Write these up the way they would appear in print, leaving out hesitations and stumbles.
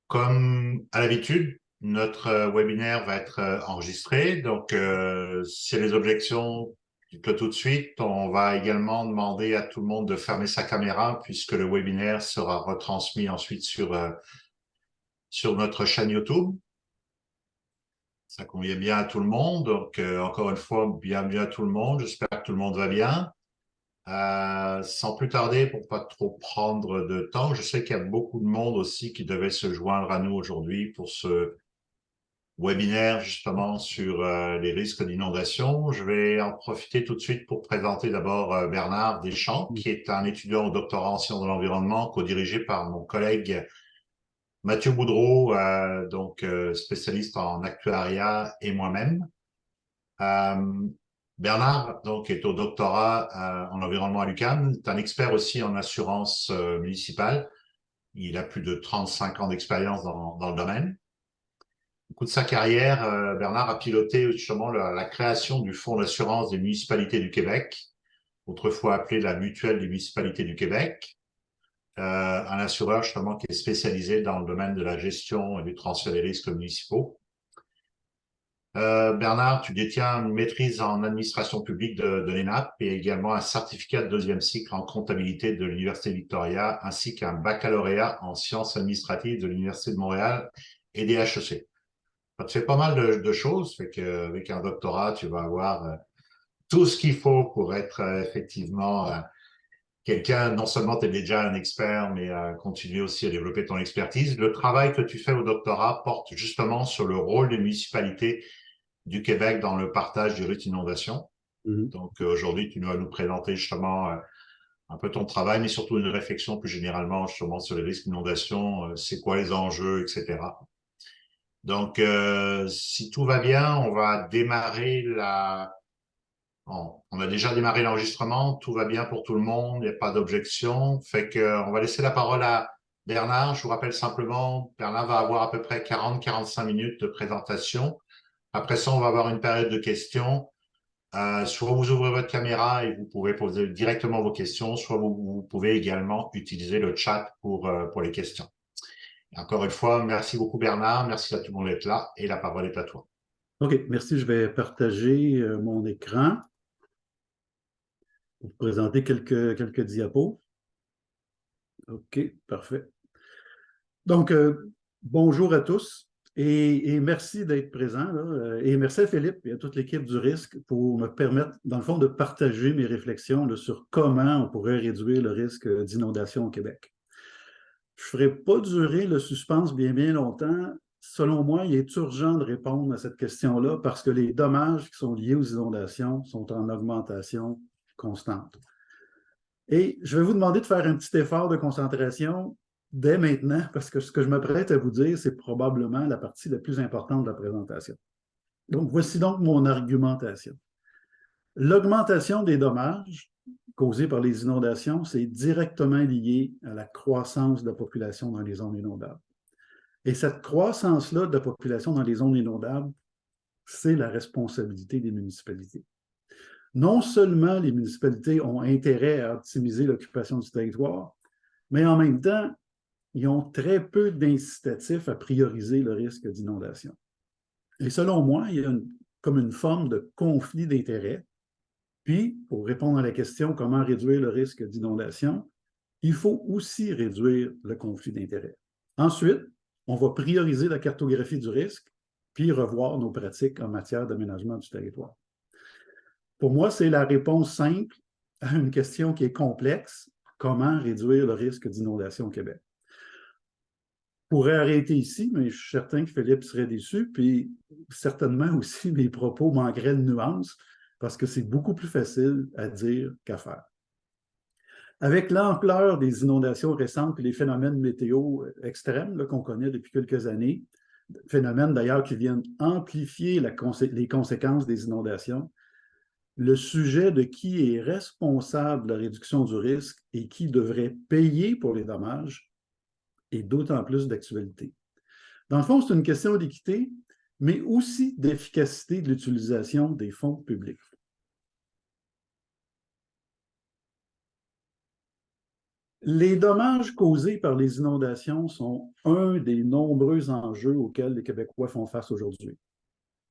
Comme à l'habitude, notre webinaire va être enregistré. Donc, s'il y a des objections, dites-le tout de suite. On va également demander à tout le monde de fermer sa caméra puisque le webinaire sera retransmis ensuite sur notre chaîne YouTube. Ça convient bien à tout le monde. Donc, encore une fois, bienvenue à tout le monde. J'espère que tout le monde va bien. Sans plus tarder, pour pas trop prendre de temps, je sais qu'il y a beaucoup de monde aussi qui devait se joindre à nous aujourd'hui pour ce webinaire justement sur les risques d'inondation. Je vais en profiter tout de suite pour présenter d'abord Bernard Deschamps, qui est un étudiant au doctorat en sciences de l'environnement, co-dirigé par mon collègue Mathieu Boudreau, spécialiste en actuariat, et moi-même. Euh, Bernard, donc, est au doctorat en environnement à l'UQAM. C'est un expert aussi en assurance municipale. Il a plus de 35 ans d'expérience dans le domaine. Au cours de sa carrière, Bernard a piloté justement la création du Fonds d'assurance des municipalités du Québec, autrefois appelé la Mutuelle des municipalités du Québec, un assureur justement qui est spécialisé dans le domaine de la gestion et du transfert des risques municipaux. Bernard, tu détiens une maîtrise en administration publique de l'ENAP et également un certificat de deuxième cycle en comptabilité de l'Université Victoria, ainsi qu'un baccalauréat en sciences administratives de l'Université de Montréal et des HEC. Tu fais pas mal de choses, fait qu'avec un doctorat, tu vas avoir tout ce qu'il faut pour être effectivement quelqu'un, non seulement tu es déjà un expert, mais continuer aussi à développer ton expertise. Le travail que tu fais au doctorat porte justement sur le rôle des municipalités du Québec dans le partage du risque d'inondation. Mhm. Donc aujourd'hui, tu vas nous présenter justement un peu ton travail, mais surtout une réflexion plus généralement justement sur les risques d'inondation, c'est quoi les enjeux, etc. Donc, si tout va bien, on va démarrer on a déjà démarré l'enregistrement, tout va bien pour tout le monde, il n'y a pas d'objection. Fait que, on va laisser la parole à Bernard. Je vous rappelle simplement, Bernard va avoir à peu près 40-45 minutes de présentation. Après ça, on va avoir une période de questions. Soit vous ouvrez votre caméra et vous pouvez poser directement vos questions, soit vous pouvez également utiliser le chat pour les questions. Et encore une fois, merci beaucoup Bernard, merci à tout le monde d'être là et la parole est à toi. OK, merci. Je vais partager mon écran pour vous présenter quelques diapos. OK, parfait. Donc, bonjour à tous et merci d'être présents, là, et merci à Philippe et à toute l'équipe du risque pour me permettre, dans le fond, de partager mes réflexions là, sur comment on pourrait réduire le risque d'inondation au Québec. Je ne ferai pas durer le suspense bien longtemps. Selon moi, il est urgent de répondre à cette question-là parce que les dommages qui sont liés aux inondations sont en augmentation constante. Et je vais vous demander de faire un petit effort de concentration dès maintenant parce que ce que je m'apprête à vous dire, c'est probablement la partie la plus importante de la présentation. Donc, voici donc mon argumentation. L'augmentation des dommages causés par les inondations, c'est directement lié à la croissance de la population dans les zones inondables. Et cette croissance-là de la population dans les zones inondables, c'est la responsabilité des municipalités. Non seulement les municipalités ont intérêt à optimiser l'occupation du territoire, mais en même temps, ils ont très peu d'incitatifs à prioriser le risque d'inondation. Et selon moi, il y a comme une forme de conflit d'intérêts. Puis, pour répondre à la question comment réduire le risque d'inondation, il faut aussi réduire le conflit d'intérêts. Ensuite, on va prioriser la cartographie du risque, puis revoir nos pratiques en matière d'aménagement du territoire. Pour moi, c'est la réponse simple à une question qui est complexe. Comment réduire le risque d'inondation au Québec? Je pourrais arrêter ici, mais je suis certain que Philippe serait déçu, puis certainement aussi mes propos manqueraient de nuances parce que c'est beaucoup plus facile à dire qu'à faire. Avec l'ampleur des inondations récentes et les phénomènes météo extrêmes qu'on connaît depuis quelques années, phénomènes d'ailleurs qui viennent amplifier les conséquences des inondations, le sujet de qui est responsable de la réduction du risque et qui devrait payer pour les dommages est d'autant plus d'actualité. Dans le fond, c'est une question d'équité, mais aussi d'efficacité de l'utilisation des fonds publics. Les dommages causés par les inondations sont un des nombreux enjeux auxquels les Québécois font face aujourd'hui.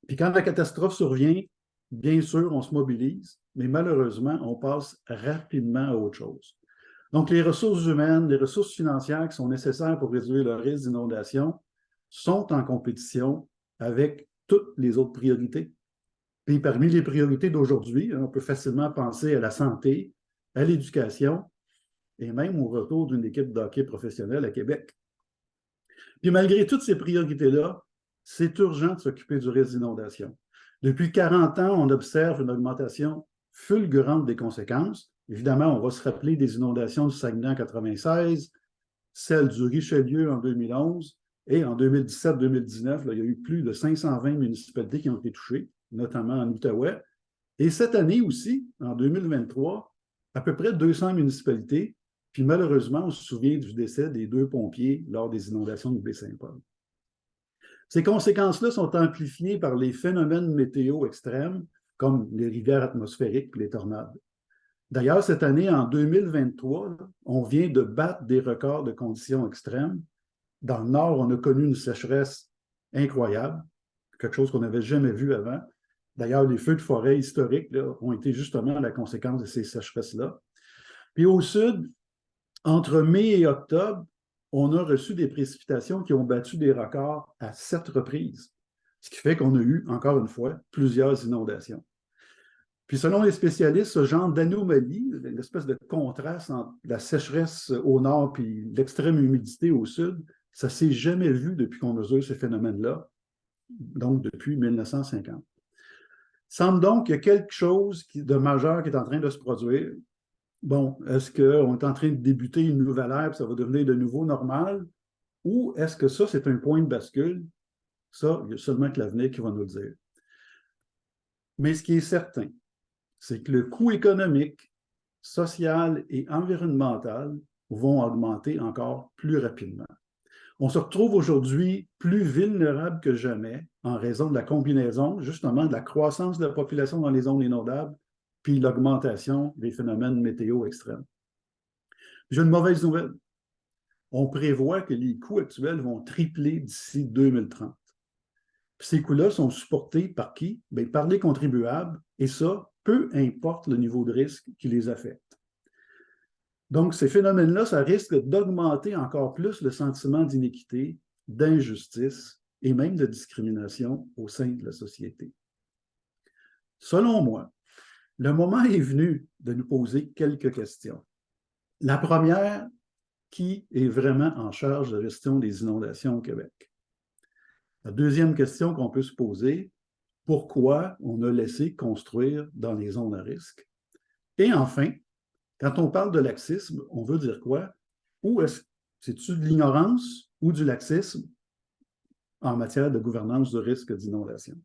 Puis quand la catastrophe survient, bien sûr, on se mobilise, mais malheureusement, on passe rapidement à autre chose. Donc, les ressources humaines, les ressources financières qui sont nécessaires pour réduire le risque d'inondation sont en compétition avec toutes les autres priorités. Puis parmi les priorités d'aujourd'hui, on peut facilement penser à la santé, à l'éducation et même au retour d'une équipe de hockey professionnelle à Québec. Puis malgré toutes ces priorités-là, c'est urgent de s'occuper du risque d'inondation. Depuis 40 ans, on observe une augmentation fulgurante des conséquences. Évidemment, on va se rappeler des inondations du Saguenay en 1996, celles du Richelieu en 2011, et en 2017-2019, il y a eu plus de 520 municipalités qui ont été touchées, notamment en Outaouais. Et cette année aussi, en 2023, à peu près 200 municipalités. Puis malheureusement, on se souvient du décès des 2 pompiers lors des inondations de Baie-Saint-Paul. Ces conséquences-là sont amplifiées par les phénomènes météo extrêmes, comme les rivières atmosphériques et les tornades. D'ailleurs, cette année, en 2023, on vient de battre des records de conditions extrêmes. Dans le Nord, on a connu une sécheresse incroyable, quelque chose qu'on n'avait jamais vu avant. D'ailleurs, les feux de forêt historiques là, ont été justement la conséquence de ces sécheresses-là. Puis au Sud, entre mai et octobre, on a reçu des précipitations qui ont battu des records à 7 reprises, ce qui fait qu'on a eu, encore une fois, plusieurs inondations. Puis selon les spécialistes, ce genre d'anomalie, l'espèce de contraste entre la sécheresse au nord et l'extrême humidité au sud, ça ne s'est jamais vu depuis qu'on mesure ces phénomènes-là, donc depuis 1950. Il semble donc qu'il y a quelque chose de majeur qui est en train de se produire. Bon, est-ce qu'on est en train de débuter une nouvelle ère et ça va devenir de nouveau normal? Ou est-ce que ça, c'est un point de bascule? Ça, il y a seulement que l'avenir qui va nous le dire. Mais ce qui est certain, c'est que le coût économique, social et environnemental vont augmenter encore plus rapidement. On se retrouve aujourd'hui plus vulnérable que jamais en raison de la combinaison, justement, de la croissance de la population dans les zones inondables puis l'augmentation des phénomènes météo extrêmes. J'ai une mauvaise nouvelle. On prévoit que les coûts actuels vont tripler d'ici 2030. Puis ces coûts-là sont supportés par qui? Bien, par les contribuables, et ça, peu importe le niveau de risque qui les affecte. Donc, ces phénomènes-là, ça risque d'augmenter encore plus le sentiment d'inéquité, d'injustice et même de discrimination au sein de la société. Selon moi, le moment est venu de nous poser quelques questions. La première, qui est vraiment en charge de la gestion des inondations au Québec? La deuxième question qu'on peut se poser, pourquoi on a laissé construire dans les zones à risque? Et enfin, quand on parle de laxisme, on veut dire quoi? Ou c'est-tu de l'ignorance ou du laxisme en matière de gouvernance de risque d'inondation?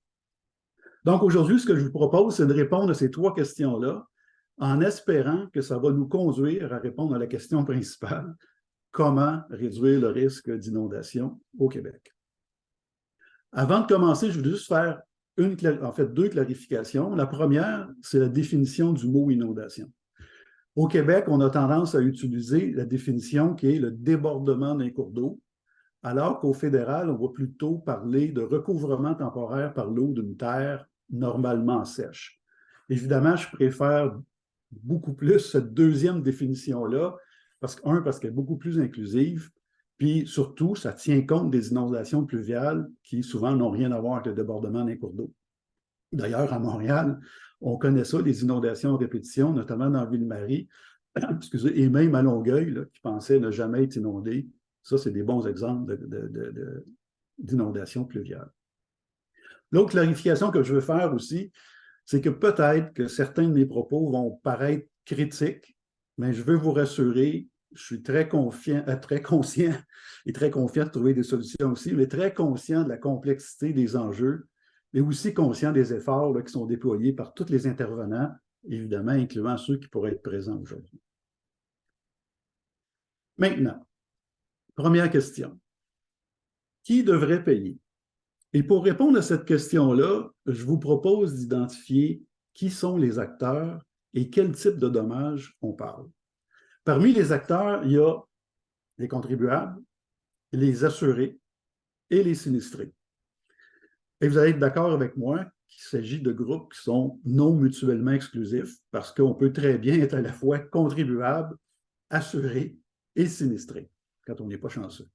Donc aujourd'hui, ce que je vous propose, c'est de répondre à ces 3 questions-là en espérant que ça va nous conduire à répondre à la question principale, comment réduire le risque d'inondation au Québec? Avant de commencer, je voudrais juste faire 2 clarifications. La première, c'est la définition du mot inondation. Au Québec, on a tendance à utiliser la définition qui est le débordement d'un cours d'eau, alors qu'au fédéral, on va plutôt parler de recouvrement temporaire par l'eau d'une terre normalement sèche. Évidemment, je préfère beaucoup plus cette deuxième définition-là, parce qu'elle est beaucoup plus inclusive, puis surtout, ça tient compte des inondations pluviales qui souvent n'ont rien à voir avec le débordement d'un cours d'eau. D'ailleurs, à Montréal, on connaît ça, les inondations en répétition, notamment dans Ville-Marie, et même à Longueuil, là, qui pensaient ne jamais être inondé. Ça, c'est des bons exemples d'inondations pluviales. L'autre clarification que je veux faire aussi, c'est que peut-être que certains de mes propos vont paraître critiques, mais je veux vous rassurer, je suis très conscient et très confiant de trouver des solutions aussi, mais très conscient de la complexité des enjeux, mais aussi conscient des efforts là, qui sont déployés par tous les intervenants, évidemment, incluant ceux qui pourraient être présents aujourd'hui. Maintenant, première question. Qui devrait payer? Et pour répondre à cette question-là, je vous propose d'identifier qui sont les acteurs et quel type de dommages on parle. Parmi les acteurs, il y a les contribuables, les assurés et les sinistrés. Et vous allez être d'accord avec moi qu'il s'agit de groupes qui sont non mutuellement exclusifs parce qu'on peut très bien être à la fois contribuable, assuré et sinistré quand on n'est pas chanceux.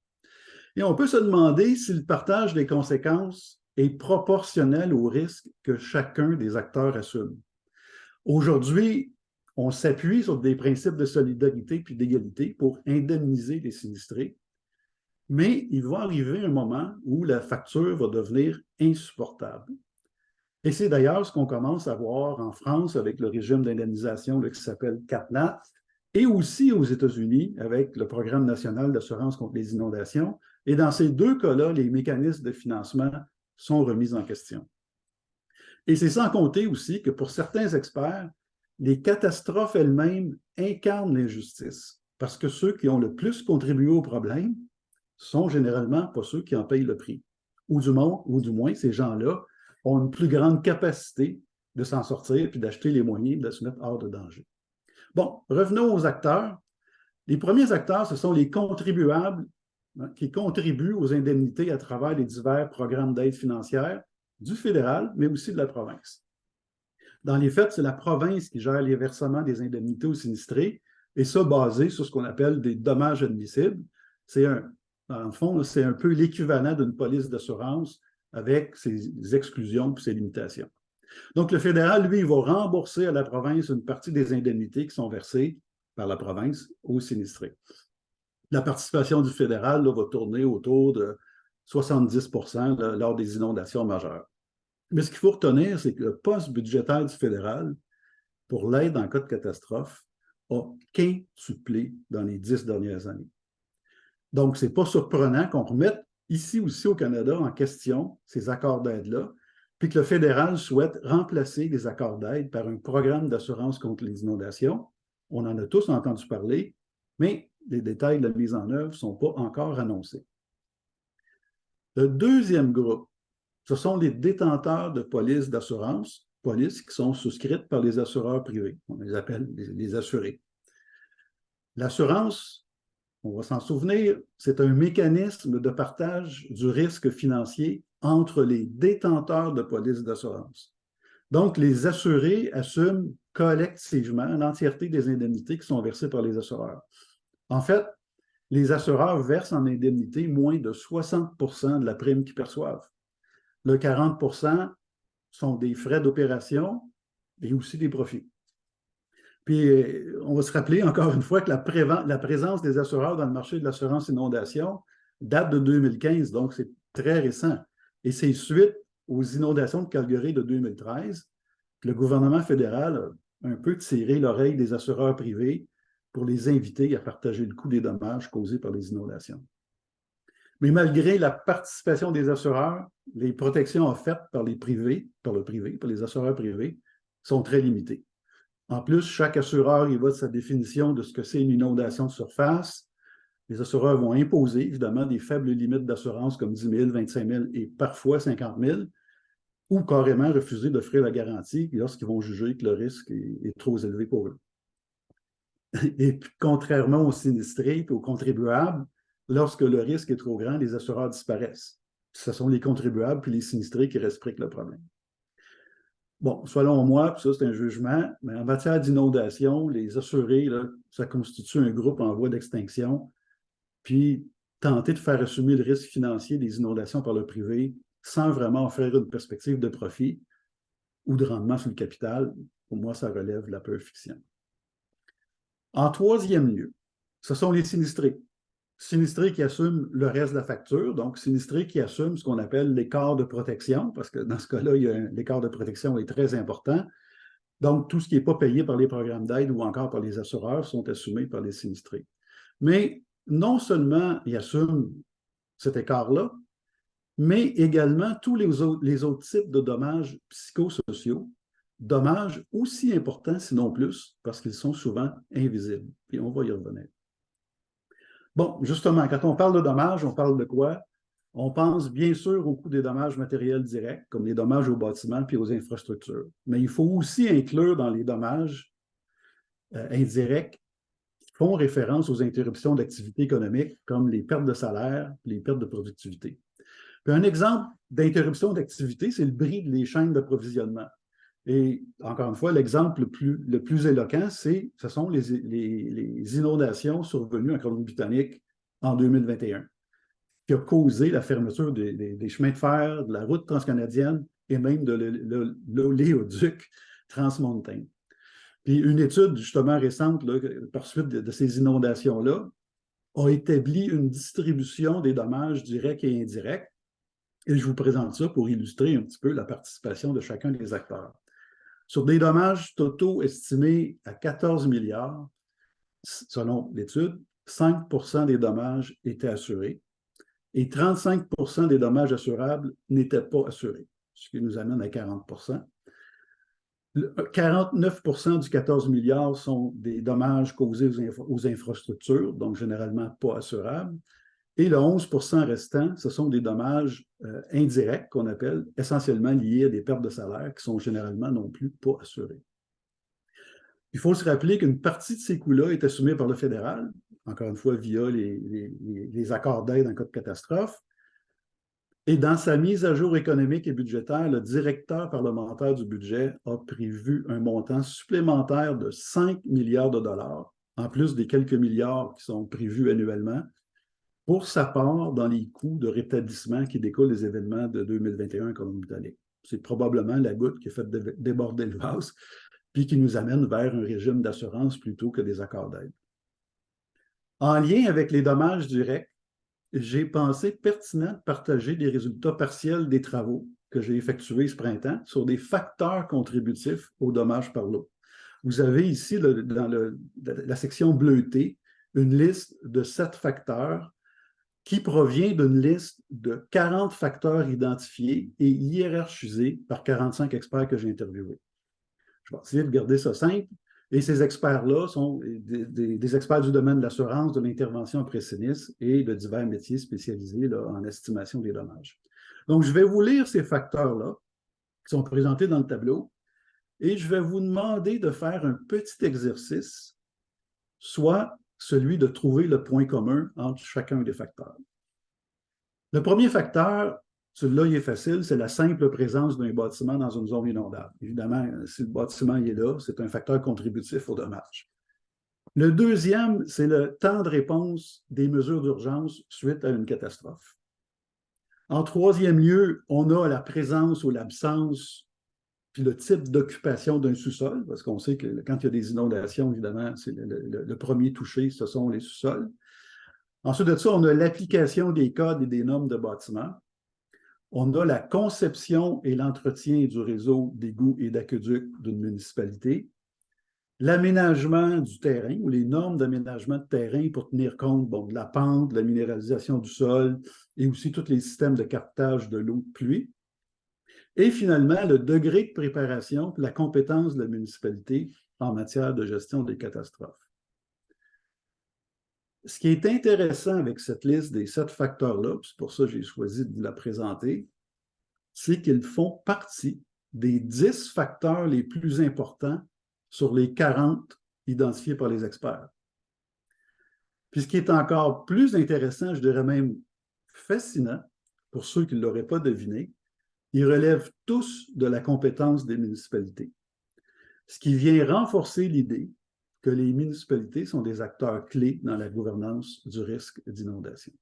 Et on peut se demander si le partage des conséquences est proportionnel au risque que chacun des acteurs assume. Aujourd'hui, on s'appuie sur des principes de solidarité puis d'égalité pour indemniser les sinistrés, mais il va arriver un moment où la facture va devenir insupportable. Et c'est d'ailleurs ce qu'on commence à voir en France avec le régime d'indemnisation qui s'appelle CatNat, et aussi aux États-Unis avec le Programme national d'assurance contre les inondations. Et dans ces deux cas-là, les mécanismes de financement sont remis en question. Et c'est sans compter aussi que pour certains experts, les catastrophes elles-mêmes incarnent l'injustice, parce que ceux qui ont le plus contribué au problème sont généralement pas ceux qui en payent le prix. Ou du moins, ces gens-là ont une plus grande capacité de s'en sortir puis d'acheter les moyens de se mettre hors de danger. Bon, revenons aux acteurs. Les premiers acteurs, ce sont les contribuables qui contribuent aux indemnités à travers les divers programmes d'aide financière du fédéral, mais aussi de la province. Dans les faits, c'est la province qui gère les versements des indemnités aux sinistrés, et ça basé sur ce qu'on appelle des dommages admissibles. Dans le fond, c'est un peu l'équivalent d'une police d'assurance avec ses exclusions et ses limitations. Donc, le fédéral, lui, il va rembourser à la province une partie des indemnités qui sont versées par la province aux sinistrés. La participation du fédéral là, va tourner autour de 70 % lors des inondations majeures. Mais ce qu'il faut retenir, c'est que le poste budgétaire du fédéral pour l'aide en cas de catastrophe a quintuplé dans les 10 dernières années. Donc, ce n'est pas surprenant qu'on remette ici aussi au Canada en question ces accords d'aide-là, puis que le fédéral souhaite remplacer les accords d'aide par un programme d'assurance contre les inondations. On en a tous entendu parler, mais les détails de la mise en œuvre ne sont pas encore annoncés. Le deuxième groupe, ce sont les détenteurs de polices d'assurance, polices qui sont souscrites par les assureurs privés. On les appelle les assurés. L'assurance, on va s'en souvenir, c'est un mécanisme de partage du risque financier entre les détenteurs de polices d'assurance. Donc, les assurés assument collectivement l'entièreté des indemnités qui sont versées par les assureurs. En fait, les assureurs versent en indemnité moins de 60 % de la prime qu'ils perçoivent. Le 40 % sont des frais d'opération et aussi des profits. Puis, on va se rappeler encore une fois que la présence des assureurs dans le marché de l'assurance inondation date de 2015, donc c'est très récent. Et c'est suite aux inondations de Calgary de 2013 que le gouvernement fédéral a un peu tiré l'oreille des assureurs privés pour les inviter à partager le coût des dommages causés par les inondations. Mais malgré la participation des assureurs, les protections offertes par les assureurs privés, sont très limitées. En plus, chaque assureur y va de sa définition de ce que c'est une inondation de surface. Les assureurs vont imposer, évidemment, des faibles limites d'assurance comme 10 000, 25 000 et parfois 50 000, ou carrément refuser d'offrir la garantie lorsqu'ils vont juger que le risque est trop élevé pour eux. Et puis, contrairement aux sinistrés et aux contribuables, lorsque le risque est trop grand, les assureurs disparaissent. Ce sont les contribuables puis les sinistrés qui respectent le problème. Bon, selon moi, puis ça c'est un jugement, mais en matière d'inondation, les assurés, là, ça constitue un groupe en voie d'extinction, puis tenter de faire assumer le risque financier des inondations par le privé sans vraiment offrir une perspective de profit ou de rendement sur le capital, pour moi, ça relève de la pure fiction. En troisième lieu, ce sont les sinistrés. Sinistrés qui assument le reste de la facture, donc sinistrés qui assument ce qu'on appelle l'écart de protection, parce que dans ce cas-là, l'écart de protection est très important. Donc, tout ce qui n'est pas payé par les programmes d'aide ou encore par les assureurs sont assumés par les sinistrés. Mais non seulement ils assument cet écart-là, mais également tous les autres types de dommages psychosociaux, dommages aussi importants, sinon plus, parce qu'ils sont souvent invisibles. Puis on va y revenir. Bon, justement, quand on parle de dommages, on parle de quoi? On pense bien sûr au coût des dommages matériels directs, comme les dommages aux bâtiments puis aux infrastructures. Mais il faut aussi inclure dans les dommages indirects font référence aux interruptions d'activité économique comme les pertes de salaire, les pertes de productivité. Puis un exemple d'interruption d'activité, c'est le bris des chaînes d'approvisionnement. Et encore une fois, l'exemple le plus éloquent, ce sont les inondations survenues en Colombie-Britannique en 2021, qui a causé la fermeture des chemins de fer, de la route transcanadienne et même de l'oléoduc Transmountain. Puis une étude justement récente, là, par suite de ces inondations-là, a établi une distribution des dommages directs et indirects. Et je vous présente ça pour illustrer un petit peu la participation de chacun des acteurs. Sur des dommages totaux estimés à 14 milliards, selon l'étude, 5 des dommages étaient assurés et 35 des dommages assurables n'étaient pas assurés, ce qui nous amène à 40 49 du 14 milliards sont des dommages causés aux infrastructures, donc généralement pas assurables. Et le 11 restant, ce sont des dommages indirects qu'on appelle essentiellement liés à des pertes de salaire qui sont généralement non plus pas assurées. Il faut se rappeler qu'une partie de ces coûts-là est assumée par le fédéral, encore une fois via les accords d'aide en cas de catastrophe. Et dans sa mise à jour économique et budgétaire, le directeur parlementaire du budget a prévu un montant supplémentaire de 5 milliards de dollars, en plus des quelques milliards qui sont prévus annuellement, pour sa part dans les coûts de rétablissement qui découlent des événements de 2021 en Colombie-Britannique. C'est probablement la goutte qui a fait déborder le vase, puis qui nous amène vers un régime d'assurance plutôt que des accords d'aide. En lien avec les dommages directs, j'ai pensé pertinent de partager des résultats partiels des travaux que j'ai effectués ce printemps sur des facteurs contributifs aux dommages par l'eau. Vous avez ici, dans la section bleutée, une liste de 7 facteurs qui provient d'une liste de 40 facteurs identifiés et hiérarchisés par 45 experts que j'ai interviewés. Je vais essayer de garder ça simple. Et ces experts-là sont des experts du domaine de l'assurance, de l'intervention après sinistre et de divers métiers spécialisés là, en estimation des dommages. Donc, je vais vous lire ces facteurs-là qui sont présentés dans le tableau et je vais vous demander de faire un petit exercice, soit celui de trouver le point commun entre chacun des facteurs. Le premier facteur, celui-là, il est facile, c'est la simple présence d'un bâtiment dans une zone inondable. Évidemment, si le bâtiment est là, c'est un facteur contributif au dommage. Le deuxième, c'est le temps de réponse des mesures d'urgence suite à une catastrophe. En troisième lieu, on a la présence ou l'absence, puis le type d'occupation d'un sous-sol, parce qu'on sait que quand il y a des inondations, évidemment, c'est le premier touché, ce sont les sous-sols. Ensuite de ça, on a l'application des codes et des normes de bâtiment. On a la conception et l'entretien du réseau d'égouts et d'aqueducs d'une municipalité, l'aménagement du terrain ou les normes d'aménagement de terrain pour tenir compte de la pente, de la minéralisation du sol et aussi tous les systèmes de captage de l'eau de pluie. Et finalement, le degré de préparation et la compétence de la municipalité en matière de gestion des catastrophes. Ce qui est intéressant avec cette liste des 7 facteurs-là, c'est pour ça que j'ai choisi de vous la présenter, c'est qu'ils font partie des 10 facteurs les plus importants sur les 40 identifiés par les experts. Puis ce qui est encore plus intéressant, je dirais même fascinant, pour ceux qui ne l'auraient pas deviné, ils relèvent tous de la compétence des municipalités. Ce qui vient renforcer l'idée que les municipalités sont des acteurs clés dans la gouvernance du risque d'inondation.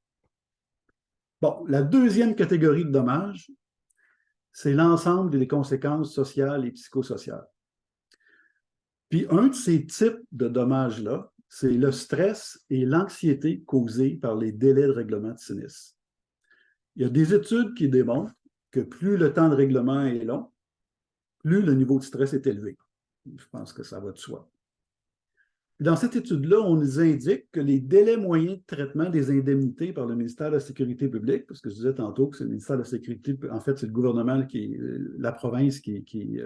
Bon, la deuxième catégorie de dommages, c'est l'ensemble des conséquences sociales et psychosociales. Puis un de ces types de dommages-là, c'est le stress et l'anxiété causés par les délais de règlement de sinistre. Il y a des études qui démontrent que plus le temps de règlement est long, plus le niveau de stress est élevé. Je pense que ça va de soi. Dans cette étude-là, on nous indique que les délais moyens de traitement des indemnités par le ministère de la Sécurité publique, parce que je disais tantôt que c'est le ministère de la Sécurité, en fait, c'est le gouvernement, la province qui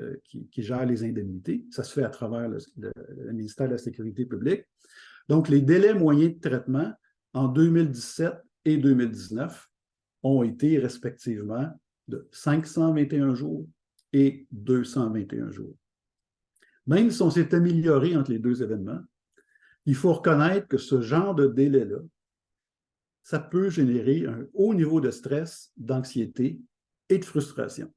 gère les indemnités. Ça se fait à travers le ministère de la Sécurité publique. Donc, les délais moyens de traitement en 2017 et 2019 ont été respectivement de 521 jours et 221 jours. Même si on s'est amélioré entre les deux événements, il faut reconnaître que ce genre de délai-là, ça peut générer un haut niveau de stress, d'anxiété et de frustration.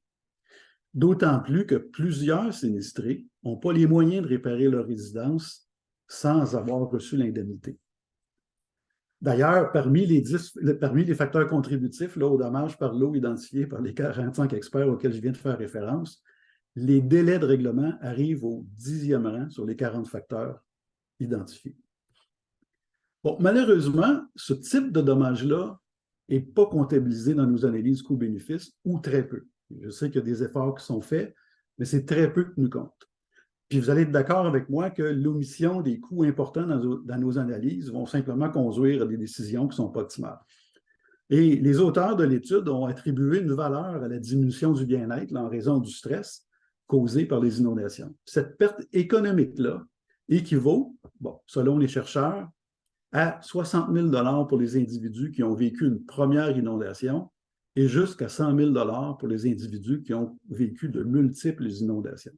D'autant plus que plusieurs sinistrés n'ont pas les moyens de réparer leur résidence sans avoir reçu l'indemnité. D'ailleurs, parmi les facteurs contributifs là, aux dommages par l'eau identifiés par les 45 experts auxquels je viens de faire référence, les délais de règlement arrivent au 10e rang sur les 40 facteurs identifiés. Bon, malheureusement, ce type de dommage-là n'est pas comptabilisé dans nos analyses coûts-bénéfices ou très peu. Je sais qu'il y a des efforts qui sont faits, mais c'est très peu tenu compte. Puis vous allez être d'accord avec moi que l'omission des coûts importants dans nos analyses vont simplement conduire à des décisions qui ne sont pas optimales. Et les auteurs de l'étude ont attribué une valeur à la diminution du bien-être en raison du stress causé par les inondations. Cette perte économique-là équivaut, bon, selon les chercheurs, à 60 000 $ pour les individus qui ont vécu une première inondation et jusqu'à 100 000 $ pour les individus qui ont vécu de multiples inondations.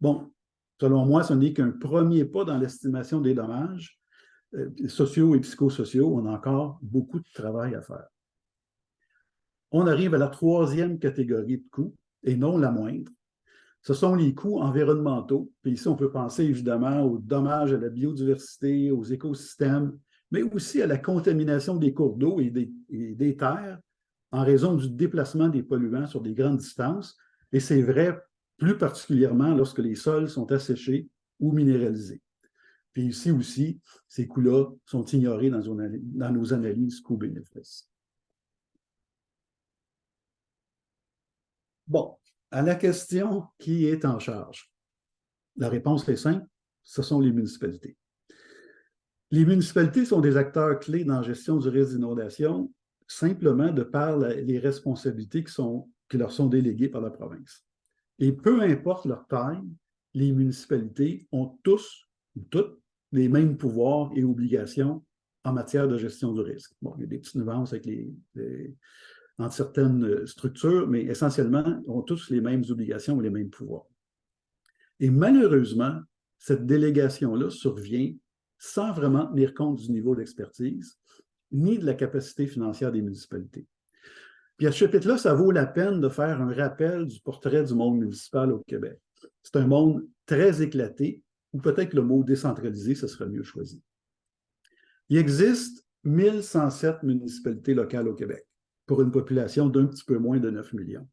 Bon, selon moi, ce n'est qu'un premier pas dans l'estimation des dommages sociaux et psychosociaux. On a encore beaucoup de travail à faire. On arrive à la troisième catégorie de coûts, et non la moindre. Ce sont les coûts environnementaux. Puis ici, on peut penser évidemment aux dommages à la biodiversité, aux écosystèmes, mais aussi à la contamination des cours d'eau et des terres en raison du déplacement des polluants sur des grandes distances. Et c'est vrai plus particulièrement lorsque les sols sont asséchés ou minéralisés. Puis ici aussi, ces coûts-là sont ignorés dans nos analyses coûts-bénéfices. Bon, à la question qui est en charge, la réponse est simple, ce sont les municipalités. Les municipalités sont des acteurs clés dans la gestion du risque d'inondation, simplement de par les responsabilités qui leur sont déléguées par la province. Et peu importe leur taille, les municipalités ont tous ou toutes les mêmes pouvoirs et obligations en matière de gestion du risque. Bon, il y a des petites nuances avec entre certaines structures, mais essentiellement, ont tous les mêmes obligations et les mêmes pouvoirs. Et malheureusement, cette délégation-là survient sans vraiment tenir compte du niveau d'expertise ni de la capacité financière des municipalités. Puis à ce chapitre-là, ça vaut la peine de faire un rappel du portrait du monde municipal au Québec. C'est un monde très éclaté, ou peut-être le mot décentralisé, ce serait mieux choisi. Il existe 1107 municipalités locales au Québec, pour une population d'un petit peu moins de 9 millions.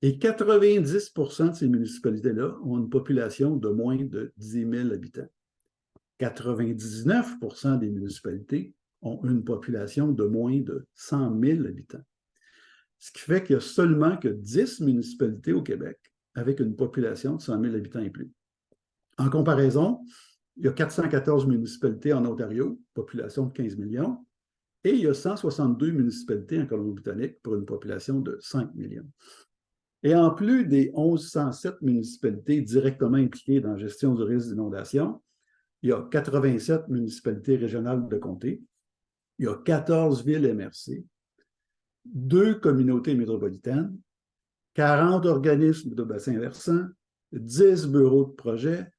Et 90 % de ces municipalités-là ont une population de moins de 10 000 habitants. 99 % des municipalités ont une population de moins de 100 000 habitants. Ce qui fait qu'il n'y a seulement que 10 municipalités au Québec avec une population de 100 000 habitants et plus. En comparaison, il y a 414 municipalités en Ontario, population de 15 millions, et il y a 162 municipalités en Colombie-Britannique pour une population de 5 millions. Et en plus des 1107 municipalités directement impliquées dans la gestion du risque d'inondation, il y a 87 municipalités régionales de comté, il y a 14 villes MRC, 2 communautés métropolitaines, 40 organismes de bassins versants, 10 bureaux de projet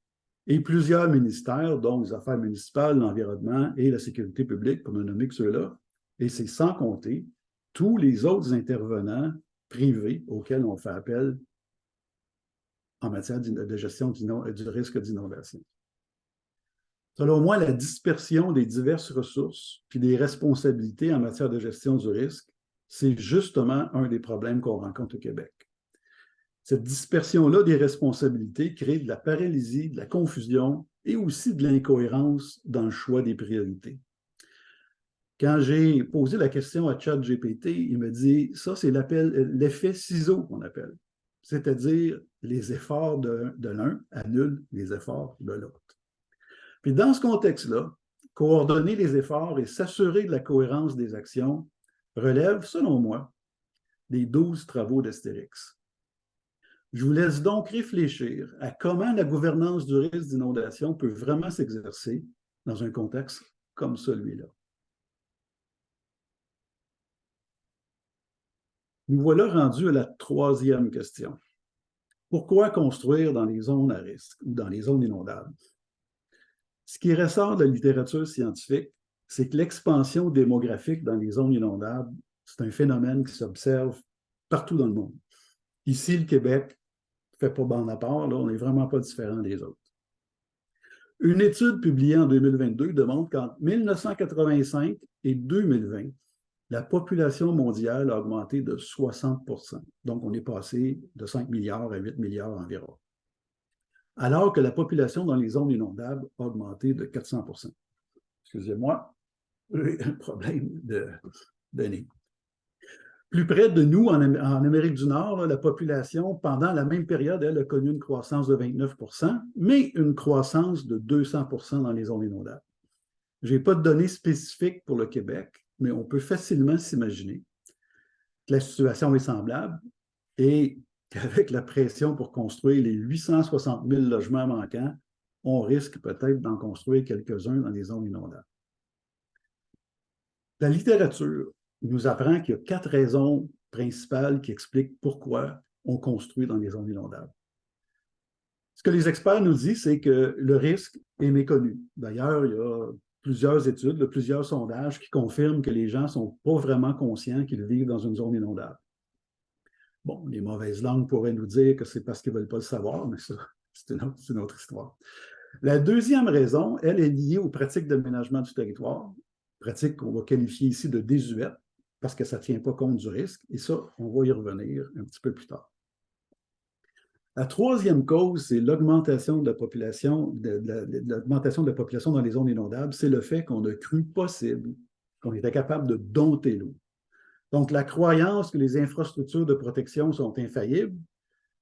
et plusieurs ministères, dont les affaires municipales, l'environnement et la sécurité publique, pour ne nommer que ceux-là. Et c'est sans compter tous les autres intervenants privés auxquels on fait appel en matière de gestion du risque d'inondation. Selon moi, la dispersion des diverses ressources puis des responsabilités en matière de gestion du risque, c'est justement un des problèmes qu'on rencontre au Québec. Cette dispersion-là des responsabilités crée de la paralysie, de la confusion et aussi de l'incohérence dans le choix des priorités. Quand j'ai posé la question à ChatGPT, il me dit, ça c'est l'effet ciseau qu'on appelle, c'est-à-dire les efforts de l'un annulent les efforts de l'autre. Puis dans ce contexte-là, coordonner les efforts et s'assurer de la cohérence des actions relève, selon moi, des 12 travaux d'Astérix. Je vous laisse donc réfléchir à comment la gouvernance du risque d'inondation peut vraiment s'exercer dans un contexte comme celui-là. Nous voilà rendus à la troisième question. Pourquoi construire dans les zones à risque ou dans les zones inondables? Ce qui ressort de la littérature scientifique, c'est que l'expansion démographique dans les zones inondables, c'est un phénomène qui s'observe partout dans le monde. Ici, le Québec ne fait pas bande à part, là, on n'est vraiment pas différent des autres. Une étude publiée en 2022 démontre qu'entre 1985 et 2020, la population mondiale a augmenté de 60%. Donc, on est passé de 5 milliards à 8 milliards environ. Alors que la population dans les zones inondables a augmenté de 400%. Excusez-moi, j'ai un problème de nez. Plus près de nous, en Amérique du Nord, là, la population, pendant la même période, elle a connu une croissance de 29%, mais une croissance de 200% dans les zones inondables. Je n'ai pas de données spécifiques pour le Québec, mais on peut facilement s'imaginer que la situation est semblable et qu'avec la pression pour construire les 860 000 logements manquants, on risque peut-être d'en construire quelques-uns dans les zones inondables. La littérature nous apprend qu'il y a 4 raisons principales qui expliquent pourquoi on construit dans les zones inondables. Ce que les experts nous disent, c'est que le risque est méconnu. D'ailleurs, il y a plusieurs études, plusieurs sondages qui confirment que les gens ne sont pas vraiment conscients qu'ils vivent dans une zone inondable. Bon, les mauvaises langues pourraient nous dire que c'est parce qu'ils ne veulent pas le savoir, mais ça, c'est une autre histoire. La deuxième raison, elle est liée aux pratiques d'aménagement du territoire, pratiques qu'on va qualifier ici de désuètes, parce que ça ne tient pas compte du risque, et ça, on va y revenir un petit peu plus tard. La troisième cause, c'est l'augmentation de la population, l'augmentation de la population dans les zones inondables, c'est le fait qu'on a cru possible qu'on était capable de dompter l'eau. Donc, la croyance que les infrastructures de protection sont infaillibles,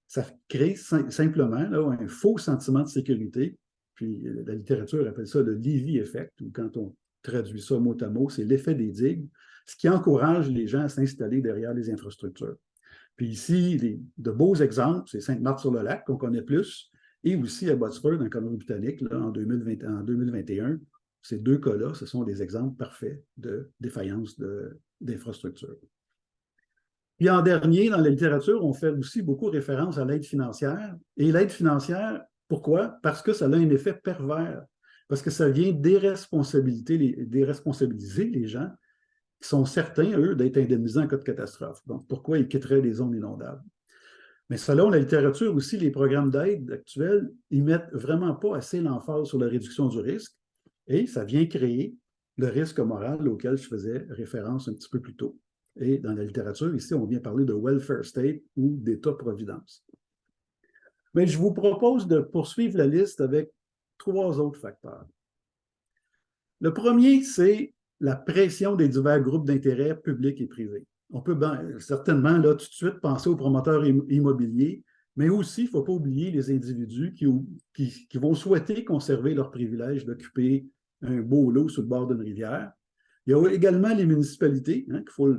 ça crée simplement là, un faux sentiment de sécurité. Puis la littérature appelle ça le Levy Effect, ou quand on traduit ça mot à mot, c'est l'effet des digues, ce qui encourage les gens à s'installer derrière les infrastructures. Puis ici, de beaux exemples, c'est Sainte-Marthe-sur-le-Lac, qu'on connaît plus, et aussi à Botsford, en Colombie-Britannique, en 2021. Ces 2 cas-là, ce sont des exemples parfaits de défaillance d'infrastructures. Puis en dernier, dans la littérature, on fait aussi beaucoup référence à l'aide financière. Et l'aide financière, pourquoi? Parce que ça a un effet pervers. Parce que ça vient déresponsabiliser les gens qui sont certains, eux, d'être indemnisés en cas de catastrophe. Donc, pourquoi ils quitteraient les zones inondables? Mais selon la littérature aussi, les programmes d'aide actuels, ils ne mettent vraiment pas assez l'emphase sur la réduction du risque et ça vient créer le risque moral auquel je faisais référence un petit peu plus tôt. Et dans la littérature, ici, on vient parler de welfare state ou d'État-providence. Mais je vous propose de poursuivre la liste avec 3 autres facteurs. Le premier, c'est la pression des divers groupes d'intérêt publics et privés. On peut certainement là, tout de suite penser aux promoteurs immobiliers, mais aussi, il ne faut pas oublier les individus qui vont souhaiter conserver leur privilège d'occuper un beau lot sur le bord d'une rivière. Il y a également les municipalités, qu'il faut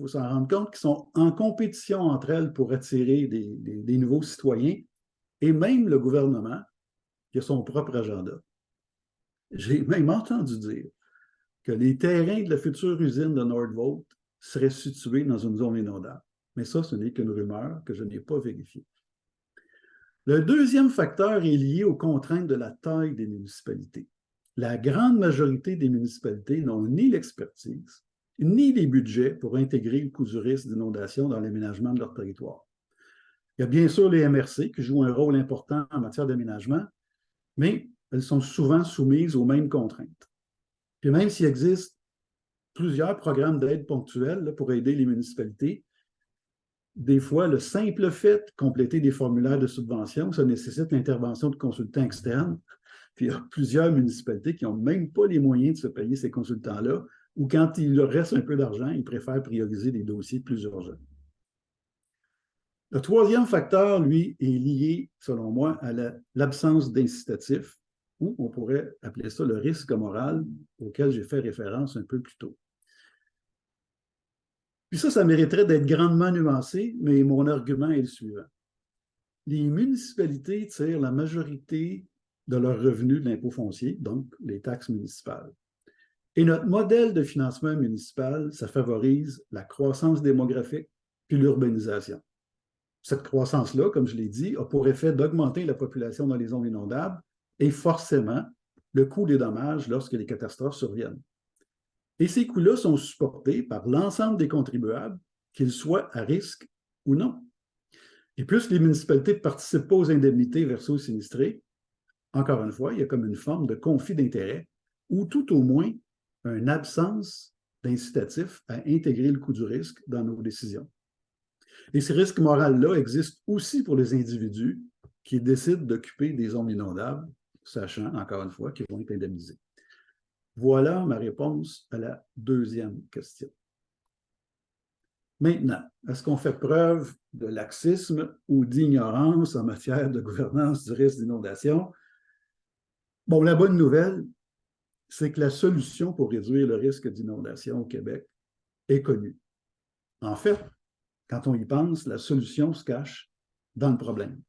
s'en rendre compte, qui sont en compétition entre elles pour attirer des nouveaux citoyens, et même le gouvernement qui a son propre agenda. J'ai même entendu dire que les terrains de la future usine de Nordvolt seraient situés dans une zone inondable. Mais ça, ce n'est qu'une rumeur que je n'ai pas vérifiée. Le deuxième facteur est lié aux contraintes de la taille des municipalités. La grande majorité des municipalités n'ont ni l'expertise, ni les budgets pour intégrer le coût du risque d'inondation dans l'aménagement de leur territoire. Il y a bien sûr les MRC qui jouent un rôle important en matière d'aménagement, mais elles sont souvent soumises aux mêmes contraintes. Puis même s'il existe plusieurs programmes d'aide ponctuelle pour aider les municipalités, des fois, le simple fait de compléter des formulaires de subvention, ça nécessite l'intervention de consultants externes. Puis il y a plusieurs municipalités qui n'ont même pas les moyens de se payer ces consultants-là, ou quand il leur reste un peu d'argent, ils préfèrent prioriser des dossiers plus urgents. Le troisième facteur, lui, est lié, selon moi, à l'absence d'incitatif, ou on pourrait appeler ça le risque moral auquel j'ai fait référence un peu plus tôt. Puis ça mériterait d'être grandement nuancé, mais mon argument est le suivant. Les municipalités tirent la majorité de leurs revenus de l'impôt foncier, donc les taxes municipales. Et notre modèle de financement municipal, ça favorise la croissance démographique puis l'urbanisation. Cette croissance-là, comme je l'ai dit, a pour effet d'augmenter la population dans les zones inondables et forcément le coût des dommages lorsque les catastrophes surviennent. Et ces coûts-là sont supportés par l'ensemble des contribuables, qu'ils soient à risque ou non. Et plus les municipalités ne participent pas aux indemnités versées aux sinistrés, encore une fois, il y a comme une forme de conflit d'intérêts ou tout au moins une absence d'incitatif à intégrer le coût du risque dans nos décisions. Et ces risques moraux-là existent aussi pour les individus qui décident d'occuper des zones inondables, sachant, encore une fois, qu'ils vont être indemnisés. Voilà ma réponse à la deuxième question. Maintenant, est-ce qu'on fait preuve de laxisme ou d'ignorance en matière de gouvernance du risque d'inondation? Bon, la bonne nouvelle, c'est que la solution pour réduire le risque d'inondation au Québec est connue. En fait, quand on y pense, la solution se cache dans le problème.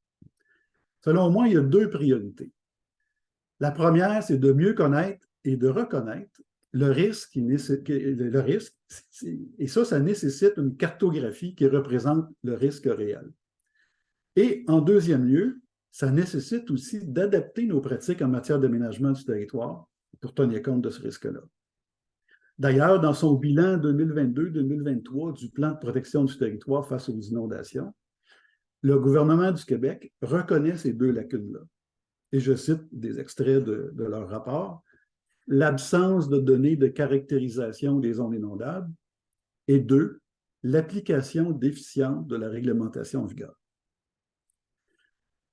Selon moi, il y a deux priorités. La première, c'est de mieux connaître et de reconnaître le risque, et ça nécessite une cartographie qui représente le risque réel. Et en deuxième lieu, ça nécessite aussi d'adapter nos pratiques en matière d'aménagement du territoire pour tenir compte de ce risque-là. D'ailleurs, dans son bilan 2022-2023 du plan de protection du territoire face aux inondations, le gouvernement du Québec reconnaît ces deux lacunes-là. Et je cite des extraits de leur rapport. L'absence de données de caractérisation des zones inondables et deux, l'application déficiente de la réglementation en vigueur.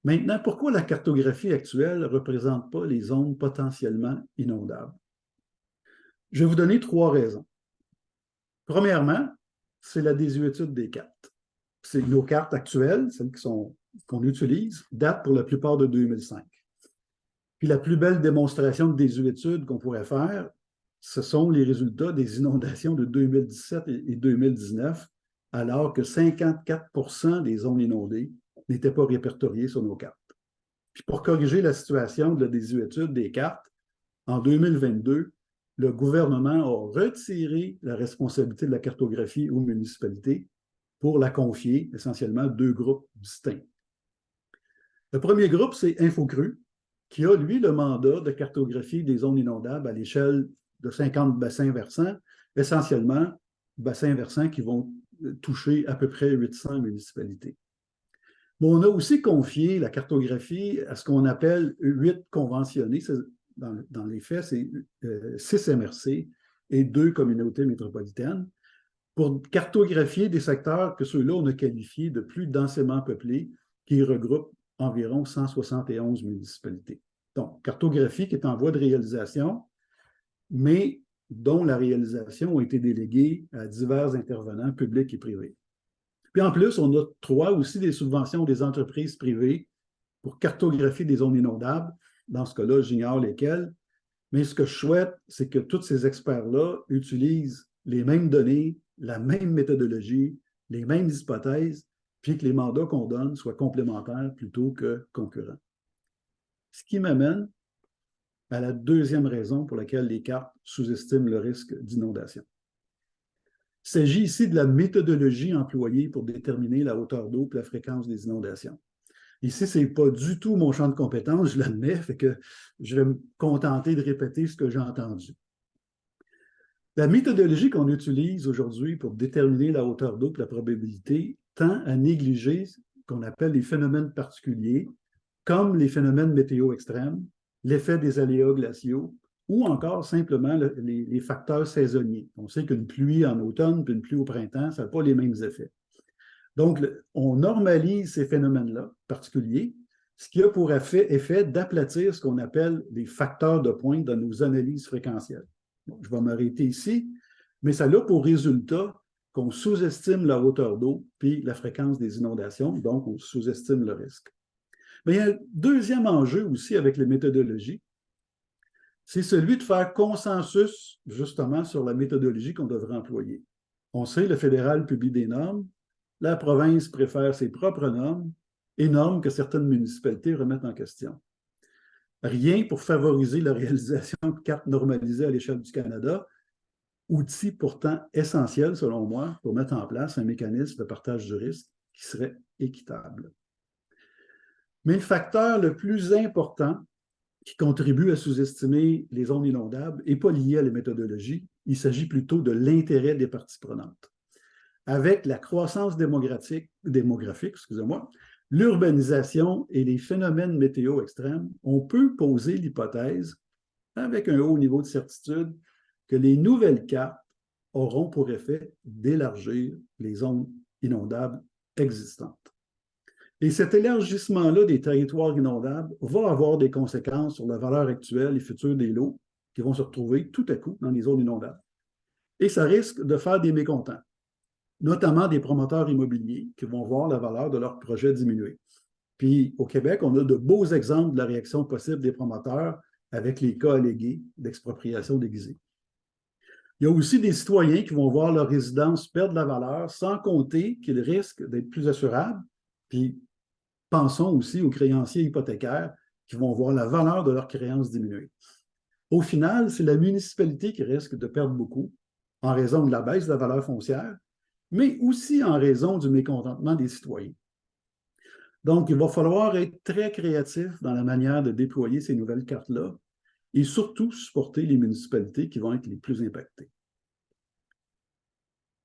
Maintenant, pourquoi la cartographie actuelle ne représente pas les zones potentiellement inondables? Je vais vous donner trois raisons. Premièrement, c'est la désuétude des cartes. C'est nos cartes actuelles, celles qu'on utilise, datent pour la plupart de 2005. Puis la plus belle démonstration de désuétude qu'on pourrait faire, ce sont les résultats des inondations de 2017 et 2019, alors que 54% des zones inondées n'étaient pas répertoriées sur nos cartes. Puis pour corriger la situation de la désuétude des cartes, en 2022, le gouvernement a retiré la responsabilité de la cartographie aux municipalités pour la confier essentiellement à deux groupes distincts. Le premier groupe, c'est Infocru, qui a, lui, le mandat de cartographier des zones inondables à l'échelle de 50 bassins versants, essentiellement bassins versants qui vont toucher à peu près 800 municipalités. Mais on a aussi confié la cartographie à ce qu'on appelle 8 conventionnés. Dans les faits, c'est 6 MRC et 2 communautés métropolitaines pour cartographier des secteurs que ceux-là, on a qualifiés de plus densément peuplés, qui regroupent environ 171 municipalités. Donc, cartographie qui est en voie de réalisation, mais dont la réalisation a été déléguée à divers intervenants publics et privés. Puis en plus, on octroie aussi des subventions des entreprises privées pour cartographier des zones inondables. Dans ce cas-là, j'ignore lesquelles. Mais ce que je souhaite, c'est que tous ces experts-là utilisent les mêmes données, la même méthodologie, les mêmes hypothèses, puis que les mandats qu'on donne soient complémentaires plutôt que concurrents. Ce qui m'amène à la deuxième raison pour laquelle les cartes sous-estiment le risque d'inondation. Il s'agit ici de la méthodologie employée pour déterminer la hauteur d'eau et la fréquence des inondations. Ici, ce n'est pas du tout mon champ de compétence, je l'admets, fait que je vais me contenter de répéter ce que j'ai entendu. La méthodologie qu'on utilise aujourd'hui pour déterminer la hauteur d'eau et la probabilité tend à négliger ce qu'on appelle les phénomènes particuliers, comme les phénomènes météo extrêmes, l'effet des aléas glaciaux, ou encore simplement les facteurs saisonniers. On sait qu'une pluie en automne et une pluie au printemps, ça n'a pas les mêmes effets. Donc, on normalise ces phénomènes-là particuliers, ce qui a pour effet d'aplatir ce qu'on appelle les facteurs de pointe dans nos analyses fréquentielles. Bon, je vais m'arrêter ici, mais ça a pour résultat qu'on sous-estime la hauteur d'eau puis la fréquence des inondations, donc on sous-estime le risque. Mais il y a un deuxième enjeu aussi avec les méthodologies, c'est celui de faire consensus justement sur la méthodologie qu'on devrait employer. On sait, le fédéral publie des normes, la province préfère ses propres normes et normes que certaines municipalités remettent en question. Rien pour favoriser la réalisation de cartes normalisées à l'échelle du Canada, outil pourtant essentiel, selon moi, pour mettre en place un mécanisme de partage du risque qui serait équitable. Mais le facteur le plus important qui contribuent à sous-estimer les zones inondables n'est pas lié à la méthodologie, il s'agit plutôt de l'intérêt des parties prenantes. Avec la croissance démographique, excusez-moi, l'urbanisation et les phénomènes météo extrêmes, on peut poser l'hypothèse, avec un haut niveau de certitude, que les nouvelles cartes auront pour effet d'élargir les zones inondables existantes. Et cet élargissement-là des territoires inondables va avoir des conséquences sur la valeur actuelle et future des lots qui vont se retrouver tout à coup dans les zones inondables. Et ça risque de faire des mécontents, notamment des promoteurs immobiliers qui vont voir la valeur de leur projet diminuer. Puis au Québec, on a de beaux exemples de la réaction possible des promoteurs avec les cas allégués d'expropriation déguisée. Il y a aussi des citoyens qui vont voir leur résidence perdre la valeur sans compter qu'ils risquent d'être plus assurables. Puis pensons aussi aux créanciers hypothécaires qui vont voir la valeur de leurs créances diminuer. Au final, c'est la municipalité qui risque de perdre beaucoup en raison de la baisse de la valeur foncière, mais aussi en raison du mécontentement des citoyens. Donc, il va falloir être très créatif dans la manière de déployer ces nouvelles cartes-là et surtout supporter les municipalités qui vont être les plus impactées.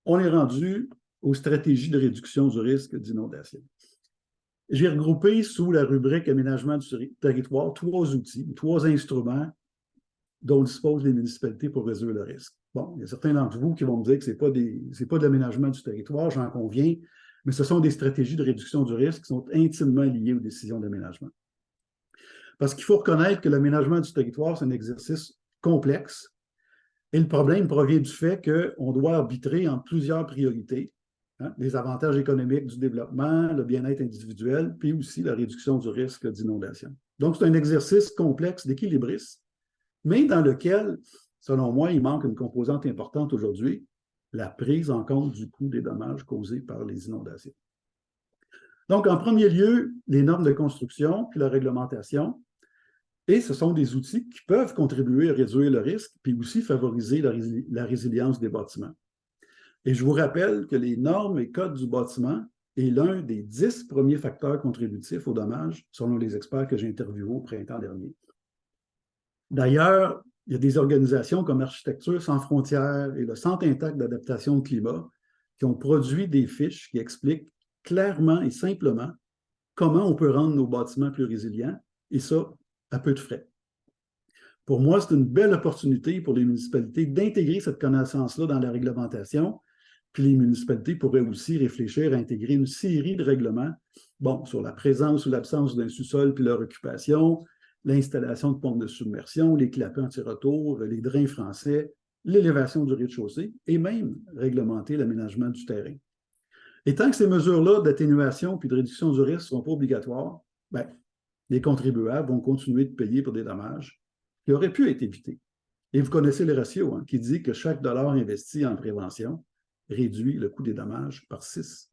On est rendu aux stratégies de réduction du risque d'inondation. J'ai regroupé sous la rubrique aménagement du territoire 3 outils, 3 instruments dont disposent les municipalités pour réduire le risque. Bon, il y a certains d'entre vous qui vont me dire que ce n'est pas de l'aménagement du territoire, j'en conviens, mais ce sont des stratégies de réduction du risque qui sont intimement liées aux décisions d'aménagement. Parce qu'il faut reconnaître que l'aménagement du territoire, c'est un exercice complexe et le problème provient du fait qu'on doit arbitrer entre plusieurs priorités, hein, les avantages économiques du développement, le bien-être individuel, puis aussi la réduction du risque d'inondation. Donc, c'est un exercice complexe d'équilibriste, mais dans lequel, selon moi, il manque une composante importante aujourd'hui, la prise en compte du coût des dommages causés par les inondations. Donc, en premier lieu, les normes de construction, puis la réglementation, et ce sont des outils qui peuvent contribuer à réduire le risque, puis aussi favoriser la résilience des bâtiments. Et je vous rappelle que les normes et codes du bâtiment est l'un des 10 premiers facteurs contributifs aux dommages, selon les experts que j'ai interviewés au printemps dernier. D'ailleurs, il y a des organisations comme Architecture sans frontières et le Centre intact d'adaptation au climat qui ont produit des fiches qui expliquent clairement et simplement comment on peut rendre nos bâtiments plus résilients, et ça, à peu de frais. Pour moi, c'est une belle opportunité pour les municipalités d'intégrer cette connaissance-là dans la réglementation, puis les municipalités pourraient aussi réfléchir à intégrer une série de règlements, bon, sur la présence ou l'absence d'un sous-sol puis leur occupation, l'installation de pompes de submersion, les clapets anti-retour, les drains français, l'élévation du rez-de-chaussée et même réglementer l'aménagement du terrain. Et tant que ces mesures-là d'atténuation puis de réduction du risque ne sont pas obligatoires, bien, les contribuables vont continuer de payer pour des dommages qui auraient pu être évités. Et vous connaissez le ratio qui dit que chaque dollar investi en prévention réduit le coût des dommages par 6.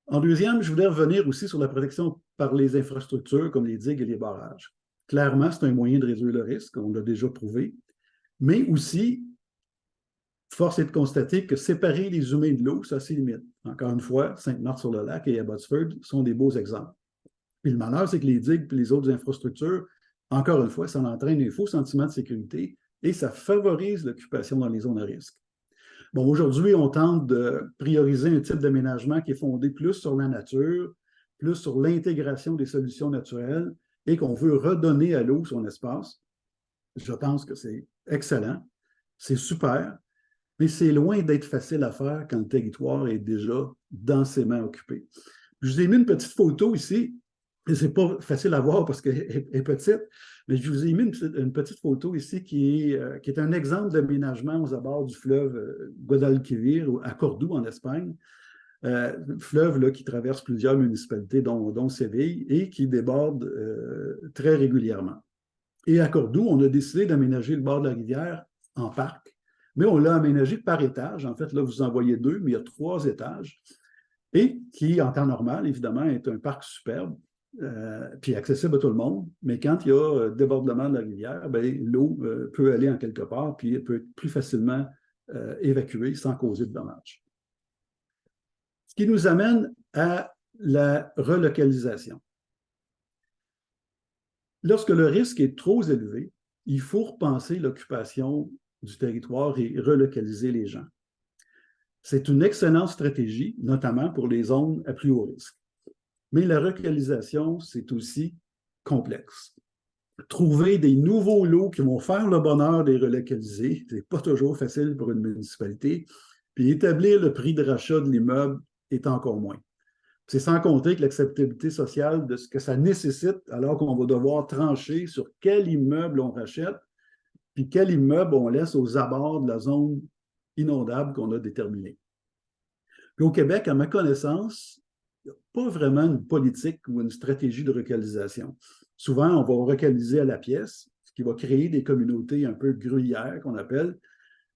En deuxième, je voulais revenir aussi sur la protection par les infrastructures comme les digues et les barrages. Clairement, c'est un moyen de réduire le risque, on l'a déjà prouvé, mais aussi, force est de constater que séparer les humains de l'eau, ça a ses limites. Encore une fois, Sainte-Marthe-sur-le-Lac et Abbotsford sont des beaux exemples. Puis le malheur, c'est que les digues et les autres infrastructures, encore une fois, ça entraîne un faux sentiment de sécurité et ça favorise l'occupation dans les zones à risque. Bon, aujourd'hui, on tente de prioriser un type d'aménagement qui est fondé plus sur la nature, plus sur l'intégration des solutions naturelles et qu'on veut redonner à l'eau son espace. Je pense que c'est excellent, c'est super, mais c'est loin d'être facile à faire quand le territoire est déjà densément occupé. Je vous ai mis une petite photo ici. Ce n'est pas facile à voir parce qu'elle est petite, mais je vous ai mis une petite photo ici qui est un exemple d'aménagement aux abords du fleuve Guadalquivir, à Cordoue, en Espagne. Fleuve là, qui traverse plusieurs municipalités, dont Séville, et qui déborde très régulièrement. Et à Cordoue, on a décidé d'aménager le bord de la rivière en parc, mais on l'a aménagé par étage. En fait, là, vous en voyez 2, mais il y a 3 étages, et qui, en temps normal, évidemment, est un parc superbe. Puis accessible à tout le monde, mais quand il y a débordement de la rivière, l'eau peut aller en quelque part, puis elle peut être plus facilement évacuée sans causer de dommages. Ce qui nous amène à la relocalisation. Lorsque le risque est trop élevé, il faut repenser l'occupation du territoire et relocaliser les gens. C'est une excellente stratégie, notamment pour les zones à plus haut risque. Mais la relocalisation, c'est aussi complexe. Trouver des nouveaux lots qui vont faire le bonheur des relocalisés, c'est pas toujours facile pour une municipalité. Puis établir le prix de rachat de l'immeuble est encore moins. C'est sans compter que l'acceptabilité sociale de ce que ça nécessite, alors qu'on va devoir trancher sur quel immeuble on rachète, puis quel immeuble on laisse aux abords de la zone inondable qu'on a déterminée. Puis au Québec, à ma connaissance, il n'y a pas vraiment une politique ou une stratégie de relocalisation. Souvent, on va relocaliser à la pièce, ce qui va créer des communautés un peu gruyères, qu'on appelle,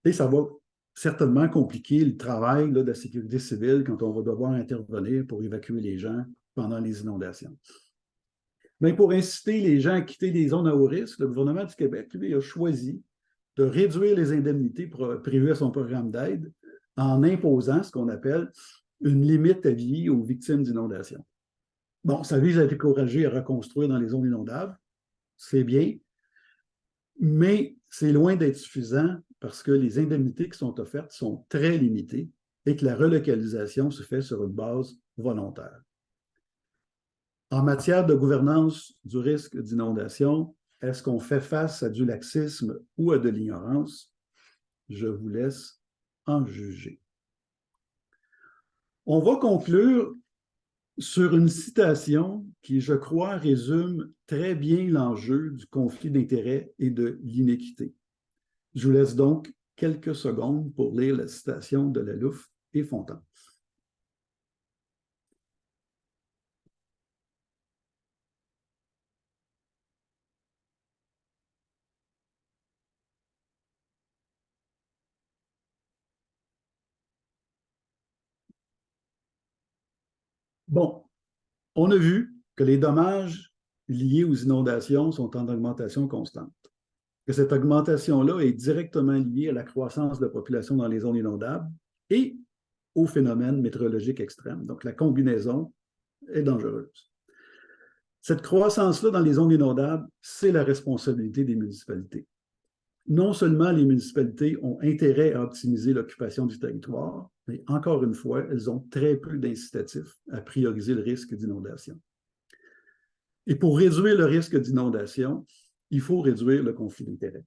et ça va certainement compliquer le travail de la sécurité civile quand on va devoir intervenir pour évacuer les gens pendant les inondations. Mais pour inciter les gens à quitter les zones à haut risque, le gouvernement du Québec, lui, a choisi de réduire les indemnités prévues à son programme d'aide en imposant ce qu'on appelle une limite à vie aux victimes d'inondations. Bon, ça vise à décourager à reconstruire dans les zones inondables, c'est bien, mais c'est loin d'être suffisant parce que les indemnités qui sont offertes sont très limitées et que la relocalisation se fait sur une base volontaire. En matière de gouvernance du risque d'inondation, est-ce qu'on fait face à du laxisme ou à de l'ignorance? Je vous laisse en juger. On va conclure sur une citation qui, je crois, résume très bien l'enjeu du conflit d'intérêts et de l'inéquité. Je vous laisse donc quelques secondes pour lire la citation de Lalouf et Fontan. Bon, on a vu que les dommages liés aux inondations sont en augmentation constante, que cette augmentation-là est directement liée à la croissance de la population dans les zones inondables et aux phénomènes météorologiques extrêmes. Donc, la combinaison est dangereuse. Cette croissance-là dans les zones inondables, c'est la responsabilité des municipalités. Non seulement les municipalités ont intérêt à optimiser l'occupation du territoire, mais encore une fois, elles ont très peu d'incitatifs à prioriser le risque d'inondation. Et pour réduire le risque d'inondation, il faut réduire le conflit d'intérêts.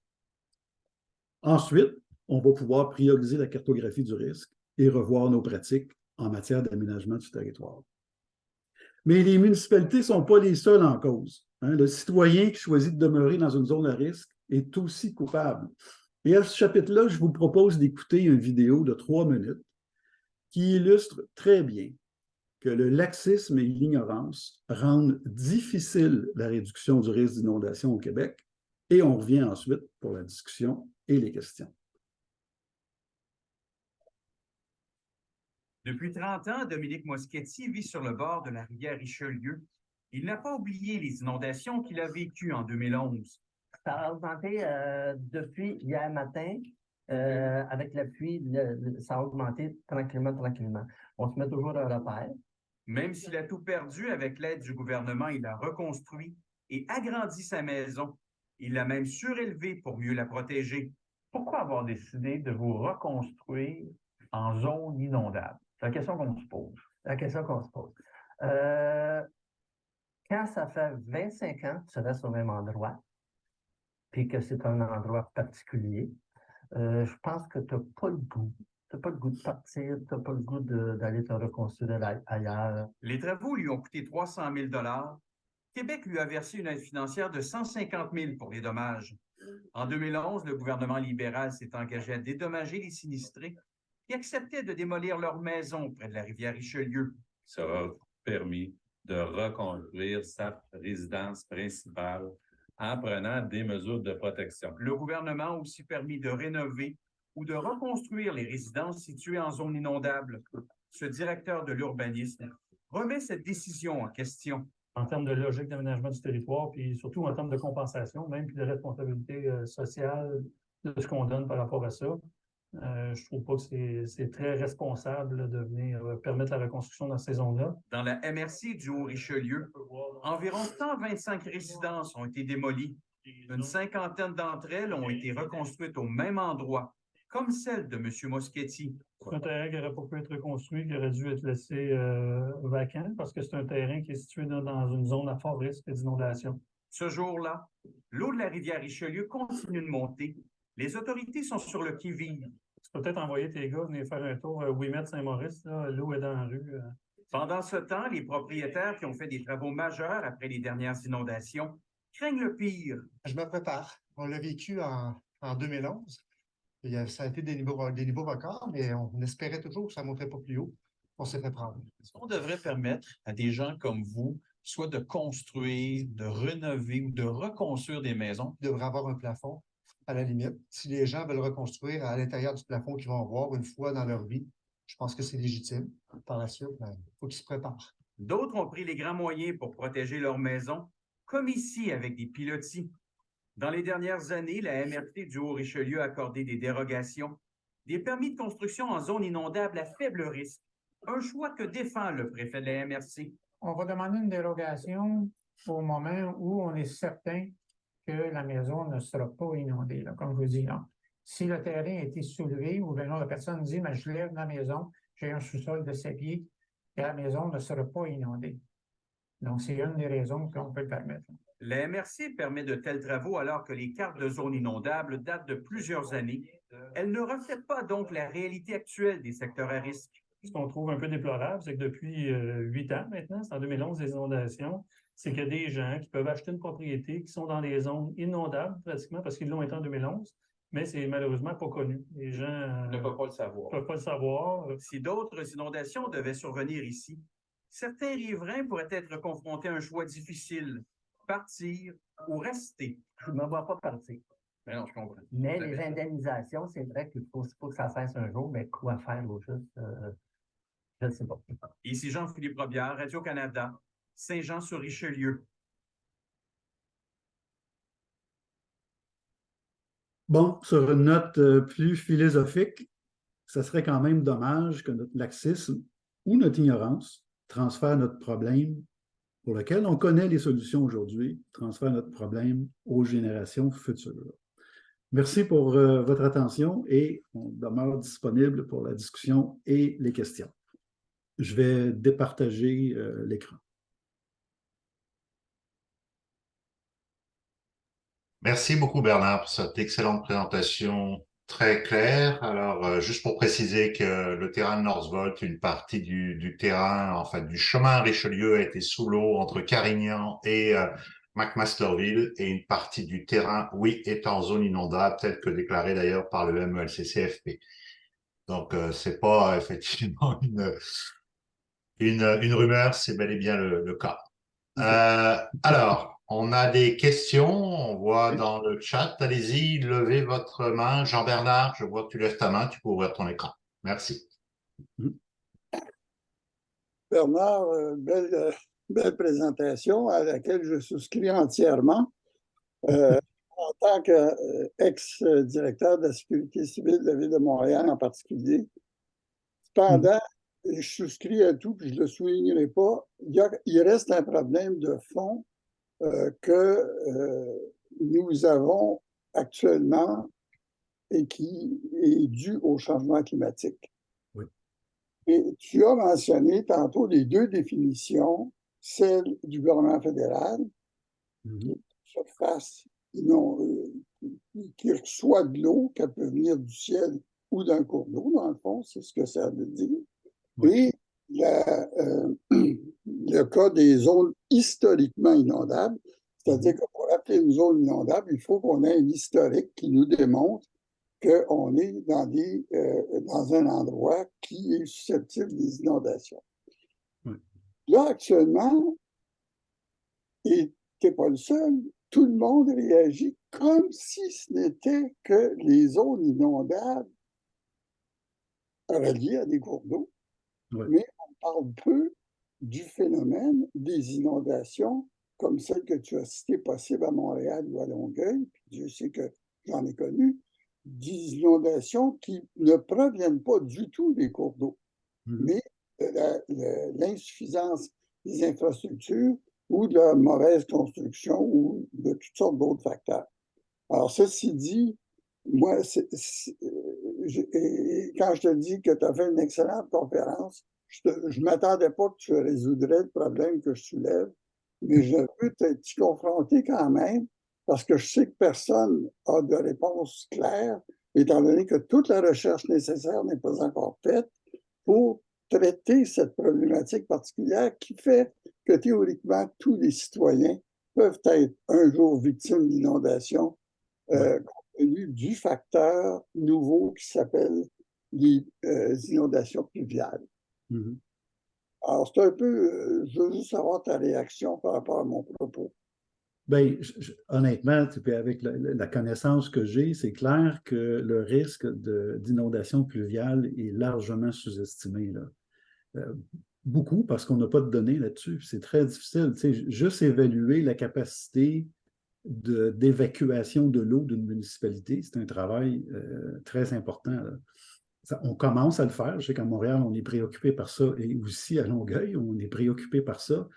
Ensuite, on va pouvoir prioriser la cartographie du risque et revoir nos pratiques en matière d'aménagement du territoire. Mais les municipalités ne sont pas les seules en cause. Le citoyen qui choisit de demeurer dans une zone à risque est aussi coupable. Et à ce chapitre-là, je vous propose d'écouter une vidéo de 3 minutes qui illustre très bien que le laxisme et l'ignorance rendent difficile la réduction du risque d'inondation au Québec. Et on revient ensuite pour la discussion et les questions. Depuis 30 ans, Dominique Moschetti vit sur le bord de la rivière Richelieu. Il n'a pas oublié les inondations qu'il a vécues en 2011. Ça a augmenté depuis hier matin. Avec la pluie, ça a augmenté tranquillement. On se met toujours à repère. Même s'il a tout perdu, avec l'aide du gouvernement, il a reconstruit et agrandi sa maison. Il l'a même surélevée pour mieux la protéger. Pourquoi avoir décidé de vous reconstruire en zone inondable? C'est la question qu'on se pose. La question qu'on se pose. Quand ça fait 25 ans que tu restes au même endroit, puis que c'est un endroit particulier, je pense que tu n'as pas le goût. Tu n'as pas le goût de partir, tu n'as pas le goût d'aller te reconstruire ailleurs. Les travaux lui ont coûté 300 000 $. Québec lui a versé une aide financière de 150 000 pour les dommages. En 2011, le gouvernement libéral s'est engagé à dédommager les sinistrés qui acceptaient de démolir leur maison près de la rivière Richelieu. Ça a permis de reconstruire sa résidence principale en prenant des mesures de protection. Le gouvernement a aussi permis de rénover ou de reconstruire les résidences situées en zone inondable. Ce directeur de l'urbanisme remet cette décision en question. En termes de logique d'aménagement du territoire, puis surtout en termes de compensation, même puis de responsabilité sociale, de ce qu'on donne par rapport à ça. Je trouve pas que c'est très responsable là, de venir permettre la reconstruction dans ces zones-là. Dans la MRC du Haut-Richelieu, environ 125 résidences ont été démolies. Une cinquantaine d'entre elles ont été reconstruites au même endroit, comme celle de M. Moschetti. C'est un terrain qui n'aurait pas pu être reconstruit, qui aurait dû être laissé vacant parce que c'est un terrain qui est situé dans une zone à fort risque d'inondation. Ce jour-là, l'eau de la rivière Richelieu continue de monter. Les autorités sont sur le qui-vive. Tu peux peut-être envoyer tes gars venir faire un tour à Ouimet-Saint-Maurice. L'eau est dans la rue. Pendant ce temps, les propriétaires qui ont fait des travaux majeurs après les dernières inondations craignent le pire. Je me prépare. On l'a vécu en 2011. Ça a été des niveaux records, mais on espérait toujours que ça ne monterait pas plus haut. On s'est fait prendre. Est-ce qu'on devrait permettre à des gens comme vous, soit de construire, de rénover ou de reconstruire des maisons? Il devrait avoir un plafond, à la limite. Si les gens veulent reconstruire à l'intérieur du plafond qu'ils vont avoir une fois dans leur vie, je pense que c'est légitime. Par la suite, il faut qu'ils se préparent. D'autres ont pris les grands moyens pour protéger leur maison, comme ici avec des pilotis. Dans les dernières années, la MRC du Haut-Richelieu a accordé des dérogations, des permis de construction en zone inondable à faible risque, un choix que défend le préfet de la MRC. On va demander une dérogation au moment où on est certain que la maison ne sera pas inondée, là, comme je vous dis. Là. Si le terrain a été soulevé ou bien la personne dit « je lève ma maison, j'ai un sous-sol de 7 pieds, et la maison ne sera pas inondée ». Donc, c'est une des raisons qu'on peut le permettre. La MRC permet de tels travaux alors que les cartes de zone inondable datent de plusieurs années. Elles ne reflètent pas donc la réalité actuelle des secteurs à risque. Ce qu'on trouve un peu déplorable, c'est que depuis 8 ans maintenant, c'est en 2011 les inondations, c'est qu'il y a des gens qui peuvent acheter une propriété qui sont dans des zones inondables pratiquement parce qu'ils l'ont été en 2011, mais c'est malheureusement pas connu. Les gens Ne peuvent pas le savoir. peuvent pas le savoir. Si d'autres inondations devaient survenir ici, certains riverains pourraient être confrontés à un choix difficile, partir ou rester. Je ne me vois pas partir. Mais non, je comprends. Mais les indemnisations, c'est vrai qu'il faut que ça cesse un jour, mais quoi faire au juste, je ne sais pas. Ici Jean-Philippe Robillard, Radio-Canada, Saint-Jean-sur-Richelieu. Bon, sur une note plus philosophique, ça serait quand même dommage que notre laxisme ou notre ignorance transfère notre problème pour lequel on connaît les solutions aujourd'hui, transfère notre problème aux générations futures. Merci pour votre attention et on demeure disponible pour la discussion et les questions. Je vais départager l'écran. Merci beaucoup Bernard pour cette excellente présentation très claire. Alors, juste pour préciser que le terrain de Northvolt, une partie du terrain, en fait, du chemin Richelieu a été sous l'eau entre Carignan et McMasterville et une partie du terrain, oui, est en zone inondable, telle que déclarée d'ailleurs par le MELCCFP. Donc, c'est pas effectivement une rumeur, c'est bel et bien le cas. Alors, on a des questions, on voit dans le chat. Allez-y, levez votre main. Jean-Bernard, je vois que tu lèves ta main, tu peux ouvrir ton écran. Merci. Bernard, belle présentation à laquelle je souscris entièrement. En tant qu'ex-directeur de la sécurité civile de la Ville de Montréal en particulier. Cependant, je souscris à tout, puis je ne le soulignerai pas. Il reste un problème de fond que nous avons actuellement et qui est dû au changement climatique. Oui. Et tu as mentionné tantôt les deux définitions, celle du gouvernement fédéral, qui surface, qui reçoit de l'eau, qu'elle peut venir du ciel ou d'un cours d'eau, dans le fond, c'est ce que ça veut dire. Oui. Et le cas des zones historiquement inondables, c'est-à-dire que pour appeler une zone inondable, il faut qu'on ait un historique qui nous démontre qu'on est dans un endroit qui est susceptible des inondations. Oui. Là, actuellement, et tu n'es pas le seul, tout le monde réagit comme si ce n'était que les zones inondables reliées à des cours d'eau. Oui. Mais on parle peu du phénomène des inondations comme celle que tu as citée possible à Montréal ou à Longueuil, puis Dieu sait que j'en ai connu, des inondations qui ne proviennent pas du tout des cours d'eau, mais de l'insuffisance des infrastructures ou de la mauvaise construction ou de toutes sortes d'autres facteurs. Alors, ceci dit, moi, quand je te dis que tu as fait une excellente conférence, je ne m'attendais pas que tu résoudrais le problème que je soulève, mais je veux t'y confronter quand même, parce que je sais que personne n'a de réponse claire, étant donné que toute la recherche nécessaire n'est pas encore faite pour traiter cette problématique particulière qui fait que théoriquement, tous les citoyens peuvent être un jour victimes d'inondations compte tenu du facteur nouveau qui s'appelle les inondations pluviales. Alors, c'est un peu, je veux juste savoir ta réaction par rapport à mon propos. Bien, honnêtement, avec la connaissance que j'ai, c'est clair que le risque d'inondation pluviale est largement sous-estimé. Beaucoup, parce qu'on n'a pas de données là-dessus. C'est très difficile. Juste évaluer la capacité d'évacuation de l'eau d'une municipalité, c'est un travail très important. On commence à le faire. Je sais qu'à Montréal, on est préoccupé par ça, et aussi à Longueuil, on est préoccupé par ça.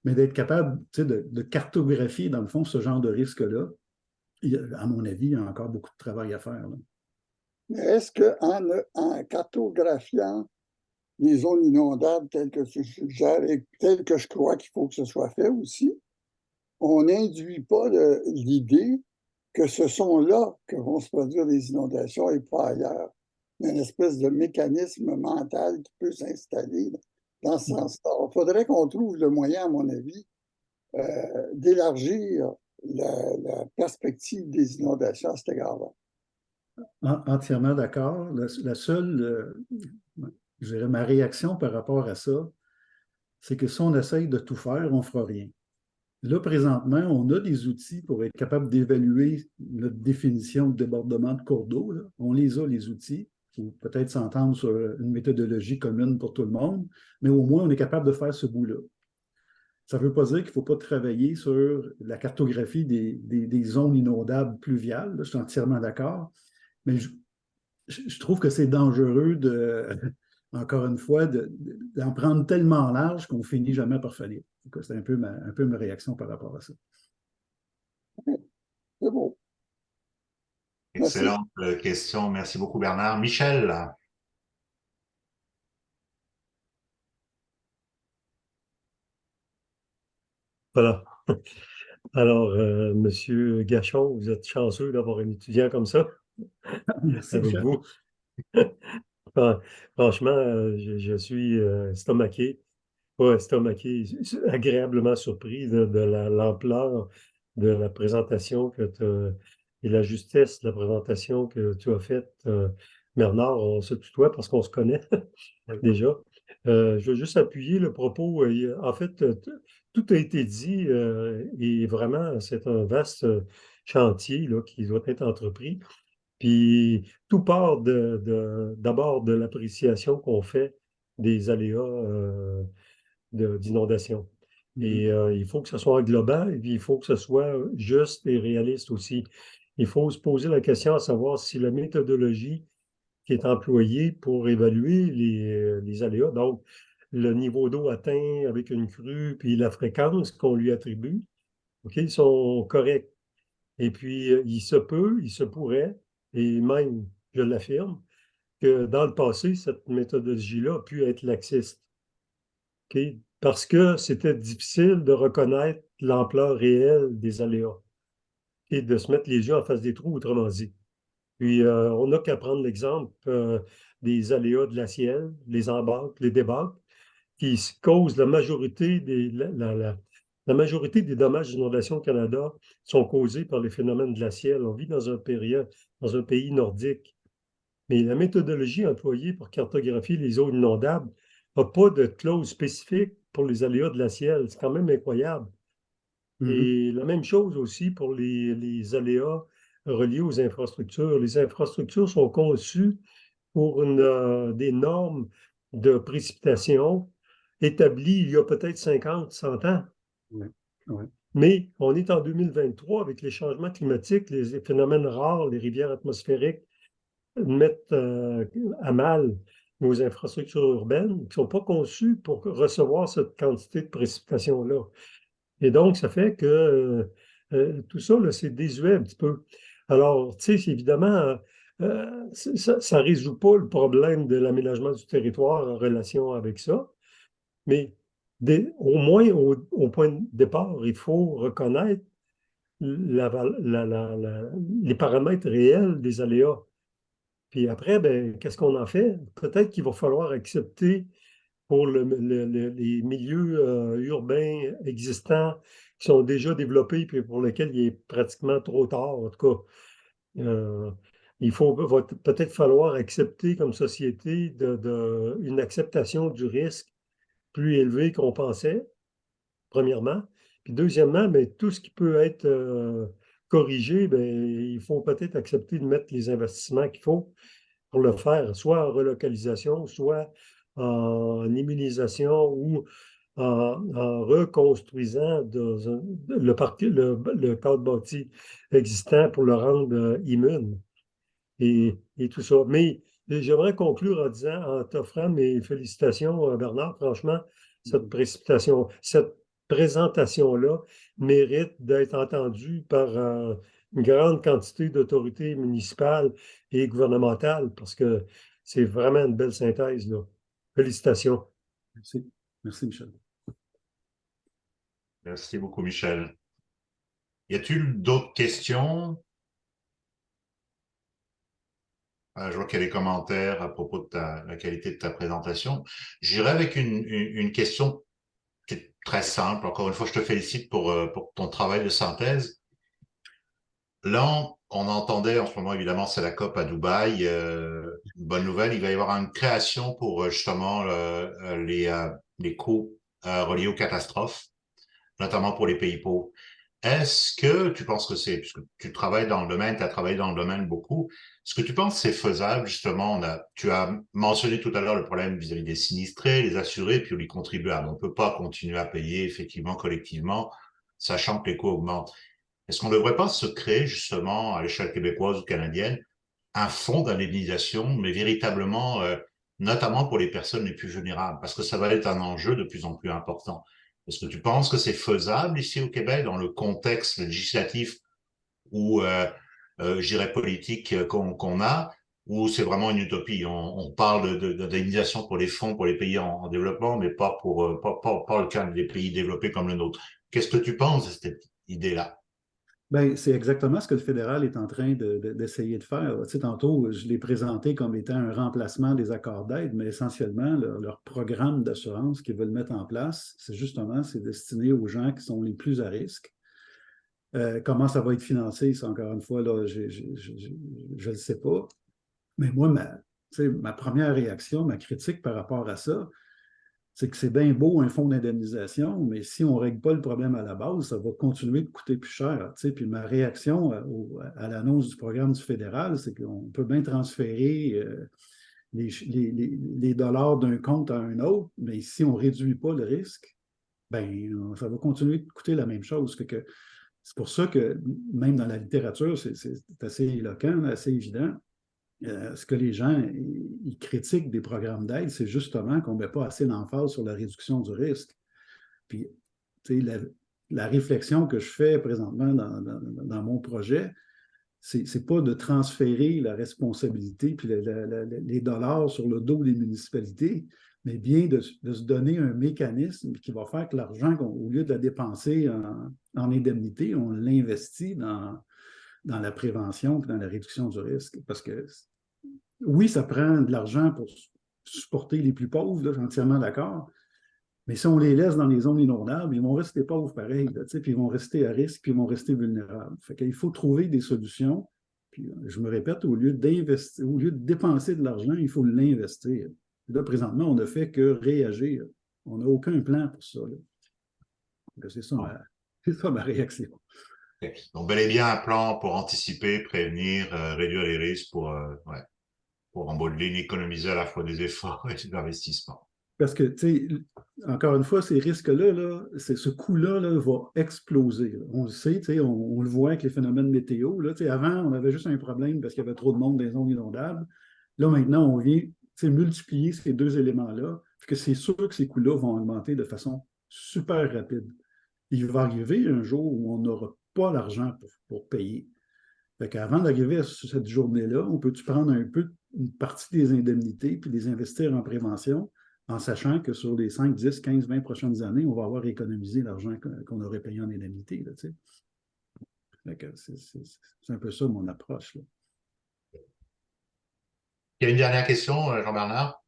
Mais d'être capable de cartographier, dans le fond, ce genre de risque-là, à mon avis, il y a encore beaucoup de travail à faire. Mais est-ce qu'en cartographiant les zones inondables telles que tu suggères et telles que je crois qu'il faut que ce soit fait aussi, on n'induit pas l'idée que ce sont là que vont se produire des inondations et pas ailleurs. Il y a une espèce de mécanisme mental qui peut s'installer dans ce sens-là. Il faudrait qu'on trouve le moyen, à mon avis, d'élargir la perspective des inondations à cet égard-là. Entièrement d'accord. La seule, je dirais, ma réaction par rapport à ça, c'est que si on essaye de tout faire, on ne fera rien. Là, présentement, on a des outils pour être capable d'évaluer notre définition de débordement de cours d'eau. On les a, les outils. Il faut peut-être s'entendre sur une méthodologie commune pour tout le monde, mais au moins, on est capable de faire ce bout-là. Ça ne veut pas dire qu'il ne faut pas travailler sur la cartographie des zones inondables pluviales. Là, je suis entièrement d'accord. Mais je trouve que c'est dangereux encore une fois, d'en prendre tellement large qu'on ne finit jamais par finir. C'est un peu ma réaction par rapport à ça. C'est bon. Excellente question. Merci beaucoup, Bernard. Michel. Voilà. Alors, Monsieur Gachon, vous êtes chanceux d'avoir un étudiant comme ça avec vous. Franchement, je suis estomaqué, agréablement surpris de l'ampleur de la présentation et la justesse de la présentation que tu as faite. Bernard, on se tutoie parce qu'on se connaît déjà. Je veux juste appuyer le propos. En fait, tout a été dit et vraiment, c'est un vaste chantier là, qui doit être entrepris. Puis tout part d'abord de l'appréciation qu'on fait des aléas d'inondation. Et il faut que ce soit global et puis il faut que ce soit juste et réaliste aussi. Il faut se poser la question à savoir si la méthodologie qui est employée pour évaluer les aléas, donc le niveau d'eau atteint avec une crue, puis la fréquence qu'on lui attribue, ils sont corrects. Et puis, il se pourrait, et même, je l'affirme, que dans le passé, cette méthodologie-là a pu être laxiste. Parce que c'était difficile de reconnaître l'ampleur réelle des aléas et de se mettre les yeux en face des trous, autrement dit. Puis, on n'a qu'à prendre l'exemple des aléas glaciaires, les embâcles, les débâcles, qui causent la majorité la majorité des dommages d'inondation au Canada sont causés par les phénomènes glaciaires. On vit dans un pays nordique. Mais la méthodologie employée pour cartographier les zones inondables n'a pas de clause spécifique pour les aléas glaciaires. C'est quand même incroyable. Et la même chose aussi pour les aléas reliés aux infrastructures. Les infrastructures sont conçues pour des normes de précipitation établies il y a peut-être 50, 100 ans. Mais on est en 2023 avec les changements climatiques, les phénomènes rares, les rivières atmosphériques, mettre à mal nos infrastructures urbaines qui ne sont pas conçues pour recevoir cette quantité de précipitations-là. Et donc, ça fait que tout ça, c'est désuet un petit peu. Alors, tu sais, évidemment, ça ne résout pas le problème de l'aménagement du territoire en relation avec ça, mais au moins, au point de départ, il faut reconnaître les paramètres réels des aléas. Puis après, ben, qu'est-ce qu'on en fait? Peut-être qu'il va falloir accepter pour les milieux urbains existants qui sont déjà développés puis pour lesquels il est pratiquement trop tard. En tout cas, il va peut-être falloir accepter comme société une acceptation du risque plus élevée qu'on pensait, premièrement. Puis deuxièmement, ben, tout ce qui peut être corrigé, ben, il faut peut-être accepter de mettre les investissements qu'il faut pour le faire, soit en relocalisation, soit en immunisation ou en reconstruisant le cadre bâti existant pour le rendre immune et tout ça. Mais j'aimerais conclure en t'offrant mes félicitations, Bernard. Franchement, cette présentation-là mérite d'être entendue par une grande quantité d'autorités municipales et gouvernementales parce que c'est vraiment une belle synthèse, là. Félicitations. Merci. Merci, Michel. Merci beaucoup, Michel. Y a-t-il d'autres questions? Je vois qu'il y a des commentaires à propos de la qualité de ta présentation. J'irai avec une question qui est très simple. Encore une fois, je te félicite pour ton travail de synthèse. Là, on entendait en ce moment, évidemment, c'est la COP à Dubaï. Une bonne nouvelle, il va y avoir une création pour justement les coûts reliés aux catastrophes, notamment pour les pays pauvres. Est-ce que tu penses que puisque tu travailles dans le domaine, tu as travaillé dans le domaine beaucoup, est-ce que tu penses que c'est faisable, justement, tu as mentionné tout à l'heure le problème vis-à-vis des sinistrés, les assurés, puis les contribuables. On ne peut pas continuer à payer, effectivement, collectivement, sachant que les coûts augmentent. Est-ce qu'on ne devrait pas se créer, justement, à l'échelle québécoise ou canadienne, un fonds d'indemnisation, mais véritablement, notamment pour les personnes les plus vulnérables, parce que ça va être un enjeu de plus en plus important. Est-ce que tu penses que c'est faisable ici au Québec, dans le contexte législatif ou, je dirais, politique qu'on a, ou c'est vraiment une utopie? On parle d'indemnisation pour les fonds, pour les pays en développement, mais pas pas le cas des pays développés comme le nôtre. Qu'est-ce que tu penses de cette idée-là? Bien, c'est exactement ce que le fédéral est en train d'essayer de faire. Tu sais, tantôt, je l'ai présenté comme étant un remplacement des accords d'aide, mais essentiellement, leur programme d'assurance qu'ils veulent mettre en place, c'est destiné aux gens qui sont les plus à risque. Comment ça va être financé, ça, encore une fois, là, je ne le sais pas. Mais moi, ma première réaction, ma critique par rapport à ça, c'est que c'est bien beau un fonds d'indemnisation, mais si on ne règle pas le problème à la base, ça va continuer de coûter plus cher. Puis ma réaction à l'annonce du programme du fédéral, c'est qu'on peut bien transférer les dollars d'un compte à un autre, mais si on ne réduit pas le risque, ben, ça va continuer de coûter la même chose. C'est pour ça que même dans la littérature, c'est assez éloquent, assez évident. Ce que les gens ils critiquent des programmes d'aide, c'est justement qu'on ne met pas assez d'emphase sur la réduction du risque. Puis, tu sais, la réflexion que je fais présentement dans mon projet, c'est pas de transférer la responsabilité puis les dollars sur le dos des municipalités, mais bien de se donner un mécanisme qui va faire que l'argent, au lieu de la dépenser en indemnité, on l'investit dans la prévention et dans la réduction du risque. Parce que oui, ça prend de l'argent pour supporter les plus pauvres, là, je suis entièrement d'accord. Mais si on les laisse dans les zones inondables, ils vont rester pauvres pareil, là, puis ils vont rester à risque, puis ils vont rester vulnérables. Fait qu'il faut trouver des solutions. Puis, je me répète, au lieu de dépenser de l'argent, il faut l'investir. Là, présentement, on ne fait que réagir. On n'a aucun plan pour ça. C'est ça ma réaction. Donc, bel et bien un plan pour anticiper, prévenir, réduire les risques pour en bout de ligne, économiser à la fois des efforts et des investissements. Parce que, tu sais, encore une fois, ces risques-là, là, ce coût-là là, va exploser. Là. On le sait, tu sais, on le voit avec les phénomènes météo. Là, tu sais, avant, on avait juste un problème parce qu'il y avait trop de monde dans les zones inondables. Là, maintenant, on vient multiplier ces deux éléments-là, puis que c'est sûr que ces coûts-là vont augmenter de façon super rapide. Il va arriver un jour où on n'aura pas l'argent pour payer. Fait qu'avant d'arriver à cette journée-là, on peut-tu prendre un peu une partie des indemnités puis les investir en prévention, en sachant que sur les 5, 10, 15, 20 prochaines années, on va avoir économisé l'argent qu'on aurait payé en indemnité. Là, tu sais. C'est un peu ça mon approche. Là. Il y a une dernière question, Jean-Bernard.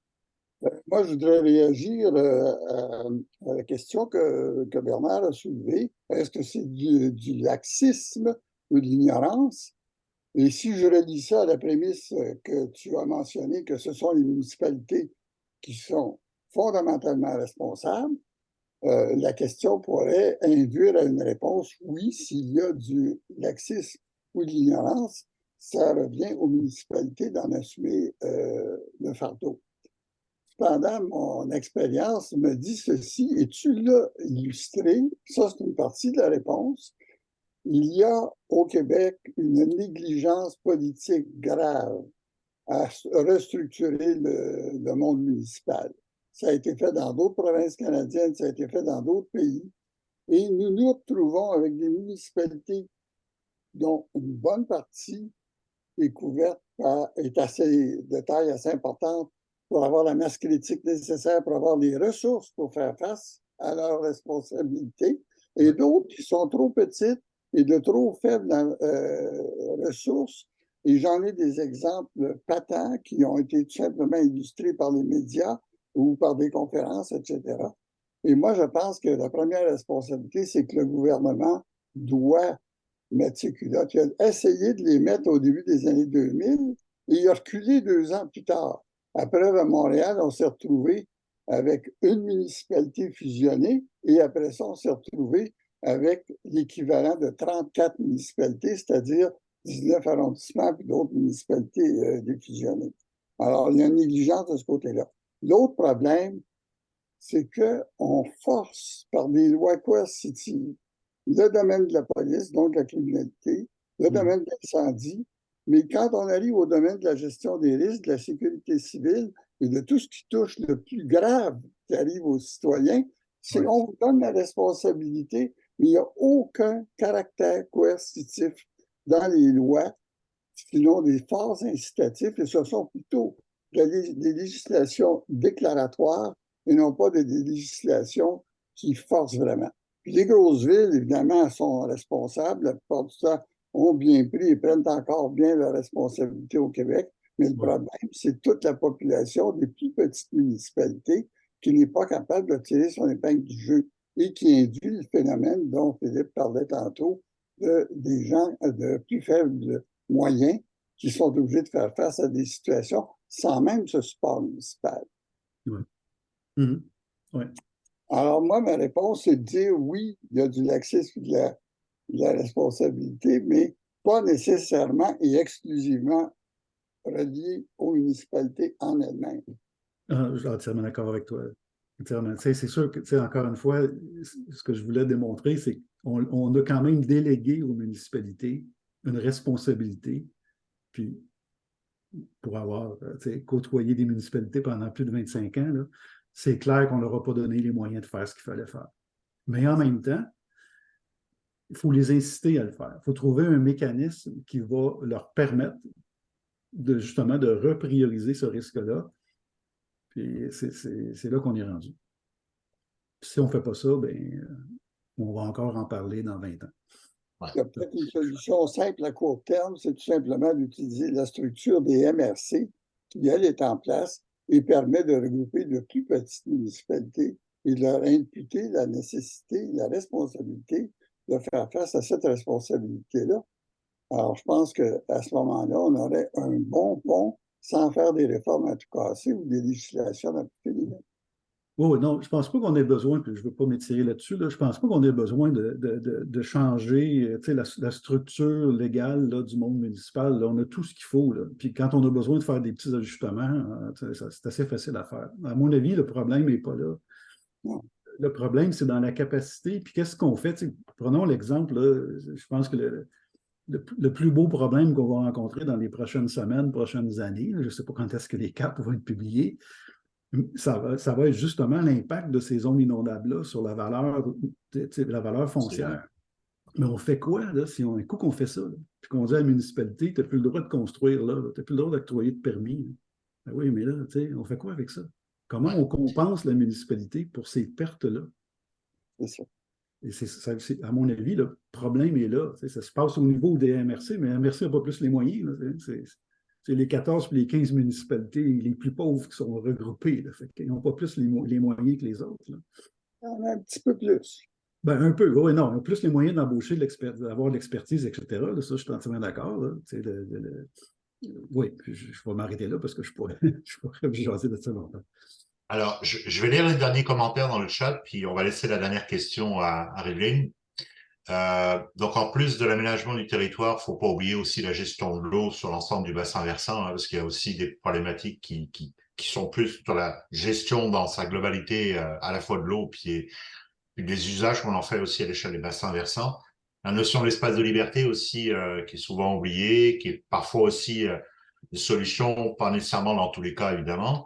Moi, je voudrais réagir à la question que Bernard a soulevée. Est-ce que c'est du laxisme ou de l'ignorance? Et si je relis ça à la prémisse que tu as mentionné, que ce sont les municipalités qui sont fondamentalement responsables, la question pourrait induire à une réponse oui, s'il y a du laxisme ou de l'ignorance, ça revient aux municipalités d'en assumer le fardeau. Cependant, mon expérience me dit ceci, et tu l'as illustré, ça c'est une partie de la réponse. Il y a au Québec une négligence politique grave à restructurer le monde municipal. Ça a été fait dans d'autres provinces canadiennes, ça a été fait dans d'autres pays. Et nous nous retrouvons avec des municipalités dont une bonne partie est couverte est assez de taille assez importante pour avoir la masse critique nécessaire, pour avoir les ressources pour faire face à leurs responsabilités, et d'autres qui sont trop petites et de trop faibles ressources. Et j'en ai des exemples patents qui ont été tout simplement illustrés par les médias ou par des conférences, etc. Et moi, je pense que la première responsabilité, c'est que le gouvernement doit mettre ses culottes. Il a essayé de les mettre au début des années 2000 et il a reculé 2 ans plus tard. Après, à Montréal, on s'est retrouvé avec une municipalité fusionnée et après ça, on s'est retrouvé avec l'équivalent de 34 municipalités, c'est-à-dire 19 arrondissements puis d'autres municipalités défusionnées. Alors, il y a une négligence de ce côté-là. L'autre problème, c'est qu'on force par des lois coercitives le domaine de la police, donc la criminalité, le domaine de l'incendie, mais quand on arrive au domaine de la gestion des risques, de la sécurité civile et de tout ce qui touche le plus grave qui arrive aux citoyens, c'est on vous donne la responsabilité, mais il n'y a aucun caractère coercitif dans les lois, sinon des forts incitatifs, et ce sont plutôt des législations déclaratoires et non pas des législations qui forcent vraiment. Puis les grosses villes, évidemment, sont responsables. La plupart du temps, ont bien pris et prennent encore bien leurs responsabilités au Québec. Mais le problème, c'est toute la population des plus petites municipalités qui n'est pas capable de tirer son épingle du jeu et qui induit le phénomène dont Philippe parlait tantôt, des gens de plus faibles moyens qui sont obligés de faire face à des situations sans même ce support municipal. Oui. Mm-hmm. Oui. Alors, moi, ma réponse, c'est de dire oui, il y a du laxisme, de la responsabilité, mais pas nécessairement et exclusivement relié aux municipalités en elles-mêmes. Je suis entièrement d'accord avec toi. C'est sûr que, encore une fois, ce que je voulais démontrer, c'est qu'on a quand même délégué aux municipalités une responsabilité, puis pour avoir côtoyé des municipalités pendant plus de 25 ans, là, c'est clair qu'on ne leur a pas donné les moyens de faire ce qu'il fallait faire. Mais en même temps, il faut les inciter à le faire. Il faut trouver un mécanisme qui va leur permettre justement de reprioriser ce risque-là. Puis c'est là qu'on est rendu. Puis si on ne fait pas ça, ben, on va encore en parler dans 20 ans. Il y a peut-être une solution simple à court terme, c'est tout simplement d'utiliser la structure des MRC qui, elle, est en place et permet de regrouper de plus petites municipalités et de leur imputer la nécessité, la responsabilité de faire face à cette responsabilité-là. Alors, je pense qu'à ce moment-là, on aurait un bon pont sans faire des réformes à tout casser ou des législations à tout finir. Oui, non, je ne pense pas qu'on ait besoin, puis je ne veux pas m'étirer là-dessus, là, je ne pense pas qu'on ait besoin de changer la structure légale là, du monde municipal. Là, on a tout ce qu'il faut. Là. Puis quand on a besoin de faire des petits ajustements, c'est assez facile à faire. À mon avis, le problème n'est pas là. Le problème, c'est dans la capacité. Puis qu'est-ce qu'on fait? Prenons l'exemple, là, je pense que le plus beau problème qu'on va rencontrer dans les prochaines semaines, prochaines années, je ne sais pas quand est-ce que les CAP vont être publiés, ça va être justement l'impact de ces zones inondables-là sur la valeur foncière. Mais on fait quoi, là, si un coup qu'on fait ça, là, puis qu'on dit à la municipalité, tu n'as plus le droit de construire là, tu n'as plus le droit d'octroyer de permis. Ben oui, mais là, on fait quoi avec ça? Comment on compense la municipalité pour ces pertes-là? C'est ça. Et à mon avis, le problème est là. Ça se passe au niveau des MRC, mais MRC n'a pas plus les moyens. C'est les 14 et les 15 municipalités les plus pauvres qui sont regroupées. Ils n'ont pas plus les moyens que les autres. Là. On a un petit peu plus. Ben, un peu, oui, non. Ils ont plus les moyens d'embaucher, d'avoir de l'expertise, etc. Là, ça, je suis entièrement d'accord. Oui, je vais m'arrêter là parce que je pourrais jaser de ça longtemps. Alors, je vais lire les derniers commentaires dans le chat, puis on va laisser la dernière question à Rivlin. Donc, en plus de l'aménagement du territoire, il ne faut pas oublier aussi la gestion de l'eau sur l'ensemble du bassin versant, parce qu'il y a aussi des problématiques qui sont plus sur la gestion dans sa globalité, à la fois de l'eau, puis des usages qu'on en fait aussi à l'échelle des bassins versants. La notion de l'espace de liberté aussi, qui est souvent oubliée, qui est parfois aussi une solution, pas nécessairement dans tous les cas, évidemment.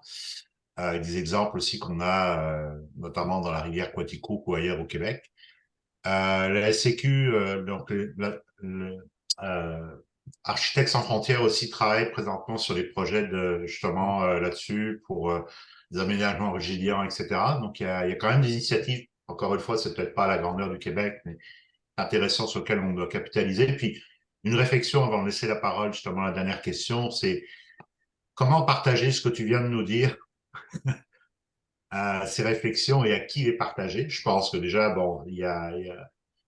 Des exemples aussi qu'on a, notamment dans la rivière Quaticook ou ailleurs au Québec. La SCQ, donc Architectes sans frontières aussi travaille présentement sur des projets justement là-dessus pour des aménagements résilients, etc. Donc il y a quand même des initiatives. Encore une fois, c'est peut-être pas à la grandeur du Québec, mais intéressant sur lequel on doit capitaliser. Puis une réflexion avant de laisser la parole justement à la dernière question, c'est comment partager ce que tu viens de nous dire. Ces réflexions et à qui les partager. Je pense que déjà, bon, il y a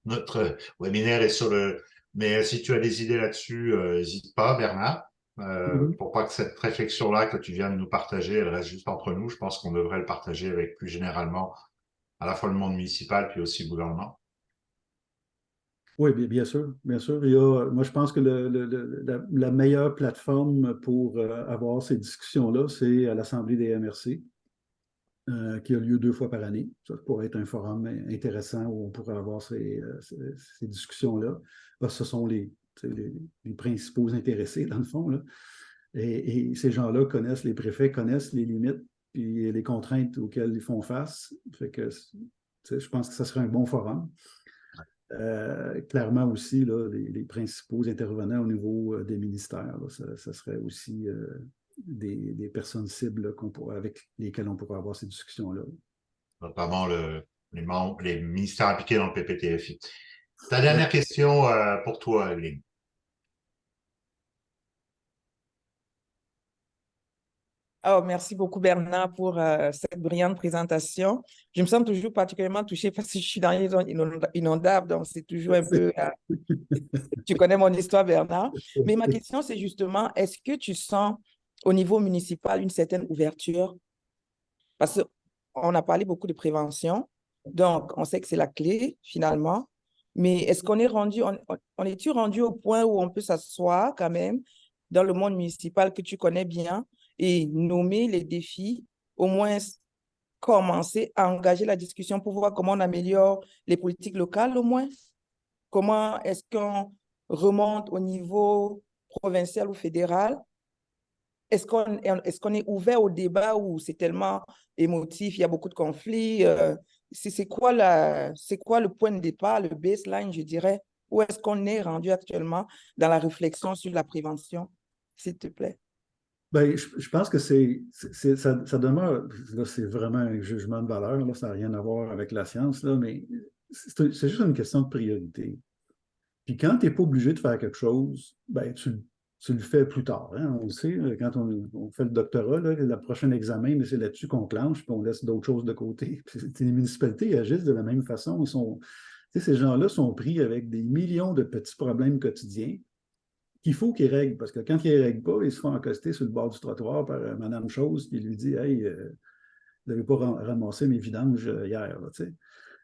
notre webinaire est sur le... Mais si tu as des idées là-dessus, n'hésite pas, Bernard, pour pas que cette réflexion-là que tu viens de nous partager, elle reste juste entre nous. Je pense qu'on devrait le partager avec plus généralement à la fois le monde municipal puis aussi le gouvernement. Oui, bien sûr, bien sûr. Moi, je pense que la meilleure plateforme pour avoir ces discussions-là, c'est à l'Assemblée des MRC. Qui a lieu 2 fois par année. Ça pourrait être un forum intéressant où on pourrait avoir ces discussions-là, parce que ce sont les principaux intéressés, dans le fond. Là. Et ces gens-là connaissent, les préfets connaissent les limites et les contraintes auxquelles ils font face. Fait que, je pense que ça serait un bon forum. Clairement aussi, là, les principaux intervenants au niveau des ministères, là, ça serait aussi... des personnes cibles avec lesquelles on pourrait avoir ces discussions-là. Notamment les ministères impliqués dans le PPTFI. Ta dernière question pour toi, Evelyne. Oh, merci beaucoup, Bernard, pour cette brillante présentation. Je me sens toujours particulièrement touchée parce que je suis dans les zones inondables, donc c'est toujours un peu... tu connais mon histoire, Bernard. Mais ma question, c'est justement, est-ce que tu sens au niveau municipal une certaine ouverture? Parce qu'on a parlé beaucoup de prévention, donc on sait que c'est la clé, finalement. Mais est-ce qu'on est rendu, on est-tu rendu au point où on peut s'asseoir quand même dans le monde municipal que tu connais bien et nommer les défis, au moins commencer à engager la discussion pour voir comment on améliore les politiques locales au moins? Comment est-ce qu'on remonte au niveau provincial ou fédéral? Est-ce qu'on est ouvert au débat où c'est tellement émotif, il y a beaucoup de conflits? C'est quoi le point de départ, le baseline, je dirais? Où est-ce qu'on est rendu actuellement dans la réflexion sur la prévention, s'il te plaît? Bien, je pense que ça demeure, là, c'est vraiment un jugement de valeur, là, ça n'a rien à voir avec la science, là, mais c'est juste une question de priorité. Puis quand tu n'es pas obligé de faire quelque chose, ben, tu le fais plus tard. Hein? On le sait, quand on fait le doctorat, là, le prochain examen, c'est là-dessus qu'on planche, puis on laisse d'autres choses de côté. Puis, les municipalités agissent de la même façon. Ces gens-là sont pris avec des millions de petits problèmes quotidiens qu'il faut qu'ils règlent, parce que quand ils ne règlent pas, ils se font accoster sur le bord du trottoir par Madame Chose qui lui dit « Hey, Vous n'avez pas ramassé mes vidanges hier. Là,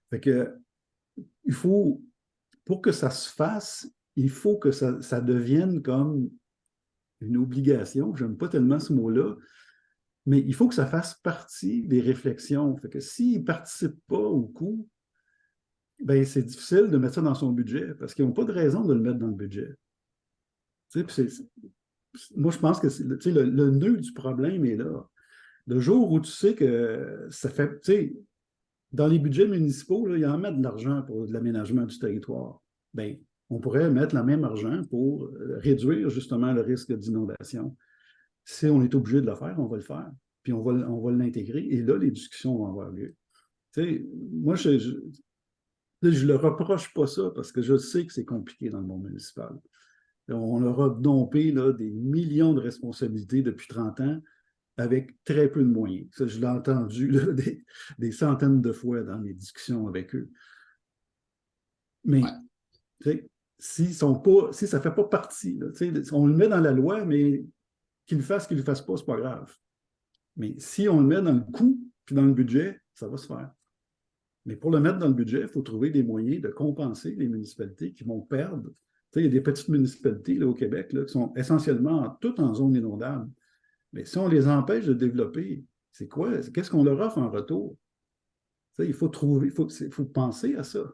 fait que, il faut, pour que ça se fasse, il faut que ça devienne comme une obligation. Je n'aime pas tellement ce mot-là, mais il faut que ça fasse partie des réflexions. Fait que s'ils ne participent pas au coup, ben, c'est difficile de mettre ça dans son budget parce qu'ils n'ont pas de raison de le mettre dans le budget. Moi, je pense que le nœud du problème est là. Le jour où tu sais que ça fait, dans les budgets municipaux, là, ils en mettent de l'argent pour l'aménagement du territoire. Bien, on pourrait mettre le même argent pour réduire justement le risque d'inondation. Si on est obligé de le faire, on va le faire. Puis on va l'intégrer. Et là, les discussions vont avoir lieu. Moi, je ne le reproche pas ça parce que je sais que c'est compliqué dans le monde municipal. On leur a dompé là, des millions de responsabilités depuis 30 ans avec très peu de moyens. Ça, je l'ai entendu là, des centaines de fois dans mes discussions avec eux. Mais si ça ne fait pas partie, là, on le met dans la loi, mais qu'il le fasse pas, c'est pas grave. Mais si on le met dans le coût puis dans le budget, ça va se faire. Mais pour le mettre dans le budget, il faut trouver des moyens de compenser les municipalités qui vont perdre. Il y a des petites municipalités là, au Québec là, qui sont essentiellement toutes en zone inondable. Mais si on les empêche de développer, c'est quoi? Qu'est-ce qu'on leur offre en retour? Il faut penser à ça.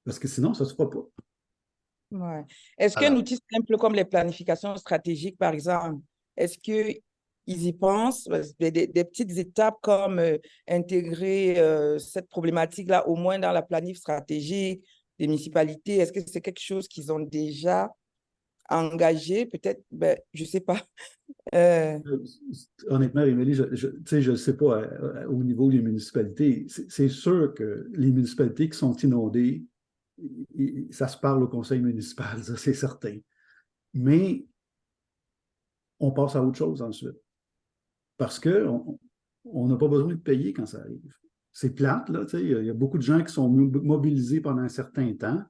Parce que sinon, ça ne se fera pas. Ouais. Est-ce qu'un outil simple comme les planifications stratégiques, par exemple, est-ce qu'ils y pensent? Des petites étapes comme intégrer cette problématique-là au moins dans la planif stratégique des municipalités, est-ce que c'est quelque chose qu'ils ont déjà engagé? Peut-être, je ne sais pas. Honnêtement, Émilie, je ne sais pas au niveau des municipalités. C'est sûr que les municipalités qui sont inondées, ça se parle au conseil municipal, ça c'est certain. Mais on passe à autre chose ensuite. Parce qu'on n'a pas besoin de payer quand ça arrive. C'est plate, là, il y a beaucoup de gens qui sont mobilisés pendant un certain temps.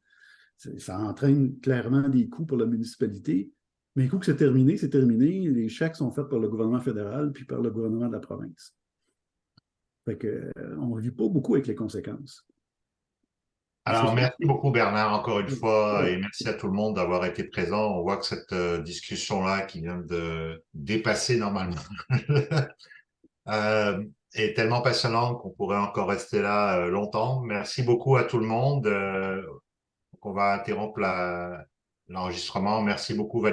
Ça entraîne clairement des coûts pour la municipalité. Mais un coup que c'est terminé, c'est terminé. Les chèques sont faits par le gouvernement fédéral puis par le gouvernement de la province. Fait que, on ne vit pas beaucoup avec les conséquences. Alors, merci beaucoup, Bernard, encore une fois, et merci à tout le monde d'avoir été présent. On voit que cette discussion-là, qui vient de dépasser normalement, est tellement passionnante qu'on pourrait encore rester là longtemps. Merci beaucoup à tout le monde. On va interrompre l'enregistrement. Merci beaucoup, Valérie.